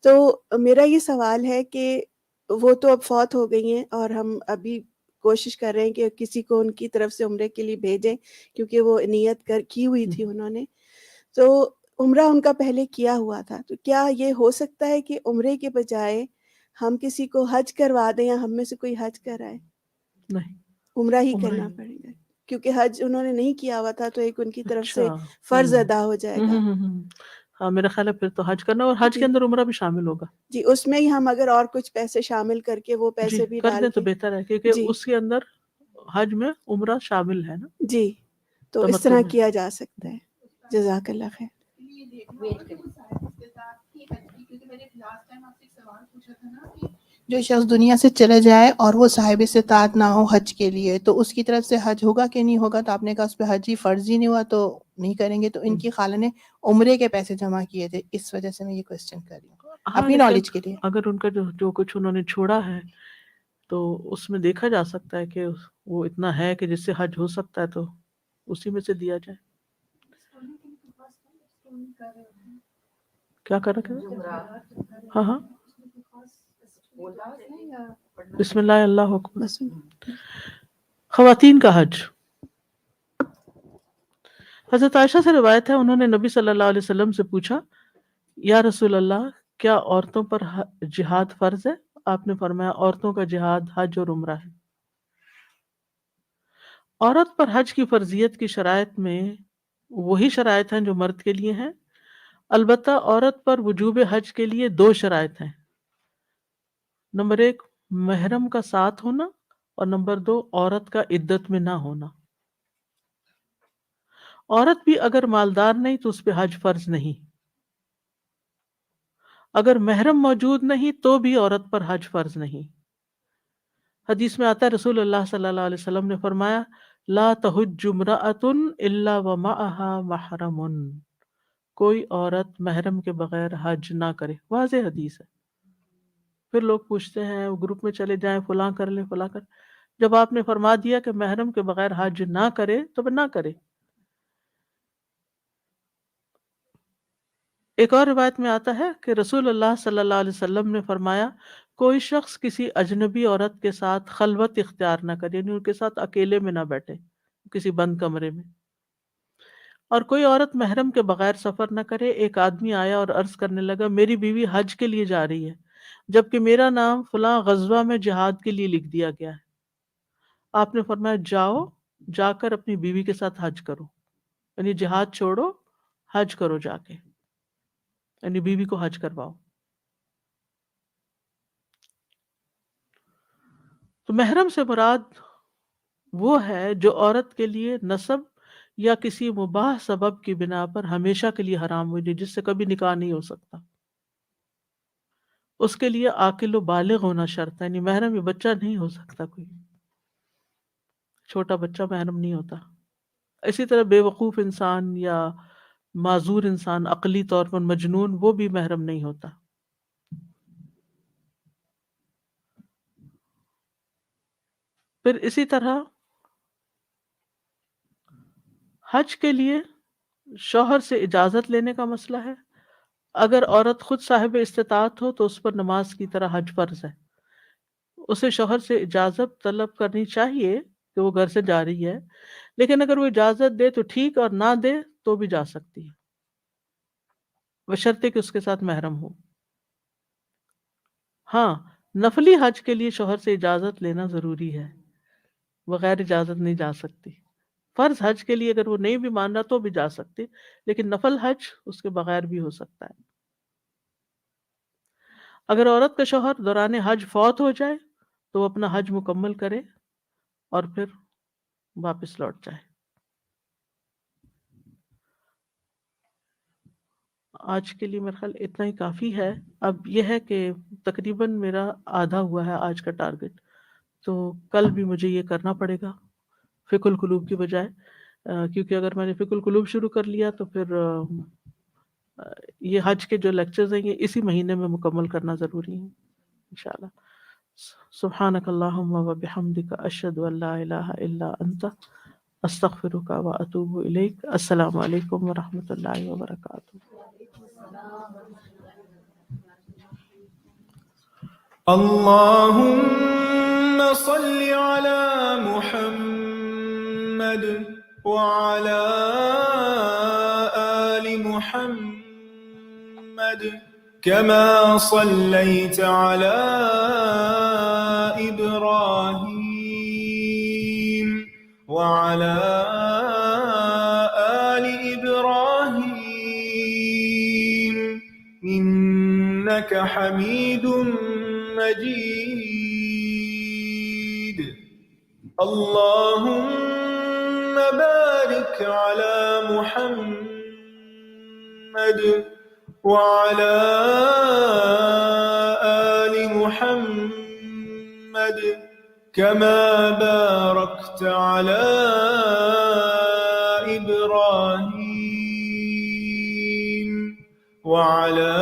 تو میرا یہ سوال ہے کہ وہ تو اب فوت ہو گئی ہیں اور ہم ابھی کوشش کر رہے ہیں کہ کسی کو ان کی طرف سے عمرے کے لیے بھیجیں کیونکہ وہ نیت کی ہوئی تھی انہوں نے، تو عمرہ ان کا پہلے کیا ہوا تھا، تو کیا یہ ہو سکتا ہے کہ عمرے کے بجائے ہم کسی کو حج کروا دیں یا ہم میں سے کوئی حج کرائے؟ نہیں، عمرہ ہی کرنا پڑے گا کیونکہ حج انہوں نے نہیں کیا ہوا تھا، تو ایک ان کی طرف سے فرض ادا ہو جائے گا۔ ہاں میرا خیال ہے پھر تو حج کرنا، اور حج کے اندر عمرہ بھی شامل ہوگا۔ جی اس میں ہی ہم اگر اور کچھ پیسے شامل کر کے وہ پیسے بھی کر ڈال دیں تو کے، بہتر ہے کیونکہ اس کے اندر حج میں عمرہ شامل ہے نا۔ جی تو اس طرح کیا جا سکتا ہے۔ جزاک اللہ خیر۔ جو شخص دنیا سے چلے جائے اور وہ صاحب استطاعت نہ ہو حج کے لیے تو اس کی طرف سے حج ہوگا کہ نہیں ہوگا؟ تو آپ نے کہا اس پہ حج ہی فرض ہی نہیں ہوا تو نہیں کریں گے، تو ان کی خالہ نے عمرے کے پیسے جمع کیے تھے، اس وجہ سے میں یہ کوشچن کر رہی ہوں اپنی نالج کے لیے۔ اگر ان کا جو کچھ انہوں نے چھوڑا ہے تو اس میں دیکھا جا سکتا ہے کہ وہ اتنا ہے کہ جس سے حج ہو سکتا ہے تو اسی میں سے دیا جائے۔ کیا کر رکھے؟ ہاں بسم اللہ اللہ اکبر۔ خواتین کا حج، حضرت عائشہ سے روایت ہے انہوں نے نبی صلی اللہ علیہ وسلم سے پوچھا یا رسول اللہ کیا عورتوں پر جہاد فرض ہے؟ آپ نے فرمایا عورتوں کا جہاد حج اور عمرہ ہے۔ عورت پر حج کی فرضیت کی شرائط میں وہی شرائط ہیں جو مرد کے لیے ہیں، البتہ عورت پر وجوب حج کے لیے 2 شرائط ہیں۔ نمبر 1 محرم کا ساتھ ہونا، اور نمبر 2 عورت کا عدت میں نہ ہونا۔ عورت بھی اگر مالدار نہیں تو اس پہ حج فرض نہیں، اگر محرم موجود نہیں تو بھی عورت پر حج فرض نہیں۔ حدیث میں آتا ہے رسول اللہ صلی اللہ علیہ وسلم نے فرمایا لا تحج امرأۃ الا ومعها محرم، کوئی عورت محرم کے بغیر حج نہ کرے، واضح حدیث ہے۔ پھر لوگ پوچھتے ہیں وہ گروپ میں چلے جائیں فلاں کر لیں فلاں کر، جب آپ نے فرما دیا کہ محرم کے بغیر حج نہ کرے تو پھر نہ کرے۔ ایک اور روایت میں آتا ہے کہ رسول اللہ صلی اللہ علیہ وسلم نے فرمایا کوئی شخص کسی اجنبی عورت کے ساتھ خلوت اختیار نہ کرے، یعنی ان کے ساتھ اکیلے میں نہ بیٹھے کسی بند کمرے میں، اور کوئی عورت محرم کے بغیر سفر نہ کرے۔ ایک آدمی آیا اور عرض کرنے لگا میری بیوی حج کے لیے جا رہی ہے جبکہ میرا نام فلاں غزوہ میں جہاد کے لیے لکھ دیا گیا ہے۔ آپ نے فرمایا جاؤ، جا کر اپنی بیوی کے ساتھ حج کرو، یعنی جہاد چھوڑو، حج کرو جا کے، یعنی بیوی کو حج کرواؤ۔ تو محرم سے مراد وہ ہے جو عورت کے لیے نسب یا کسی مباح سبب کی بنا پر ہمیشہ کے لیے حرام ہوئی، جس سے کبھی نکاح نہیں ہو سکتا۔ اس کے لیے عاقل و بالغ ہونا شرط ہے، یعنی محرم یہ بچہ نہیں ہو سکتا، کوئی چھوٹا بچہ محرم نہیں ہوتا۔ اسی طرح بے وقوف انسان یا معذور انسان، عقلی طور پر مجنون، وہ بھی محرم نہیں ہوتا۔ پھر اسی طرح حج کے لیے شوہر سے اجازت لینے کا مسئلہ ہے۔ اگر عورت خود صاحب استطاعت ہو تو اس پر نماز کی طرح حج فرض ہے، اسے شوہر سے اجازت طلب کرنی چاہیے کہ وہ گھر سے جا رہی ہے، لیکن اگر وہ اجازت دے تو ٹھیک، اور نہ دے تو بھی جا سکتی ہے، بشرطے کہ اس کے ساتھ محرم ہو۔ ہاں، نفلی حج کے لیے شوہر سے اجازت لینا ضروری ہے، بغیر اجازت نہیں جا سکتی۔ فرض حج کے لیے اگر وہ نہیں بھی مان رہا تو بھی جا سکتے، لیکن نفل حج اس کے بغیر بھی ہو سکتا ہے۔ اگر عورت کا شوہر دوران حج فوت ہو جائے تو وہ اپنا حج مکمل کرے اور پھر واپس لوٹ جائے۔ آج کے لیے میرا خیال اتنا ہی کافی ہے۔ اب یہ ہے کہ تقریباً میرا آدھا ہوا ہے آج کا ٹارگٹ، تو کل بھی مجھے یہ کرنا پڑے گا فقہ القلوب کی بجائے، کیونکہ اگر میں نے فقہ القلوب شروع کر لیا تو پھر یہ حج کے جو لیکچرز ہیں یہ اسی مہینے میں مکمل کرنا ضروری ہے انشاءاللہ۔ سبحانک اللہم و بحمدک، اشہد ان لا الہ الا انت، استغفرک و اتوب الیک۔ السلام علیکم ورحمۃ اللہ وبرکاتہ۔ اللهم صل على محمد وعلى آل محمد كما صليت على إبراهيم وعلى آل إبراهيم إنك حميد مجيد۔ اللهم بارك على محمد وعلى آل محمد كما باركت على إبراهيم وعلى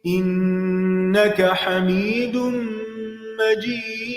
إنك حميد مجيد۔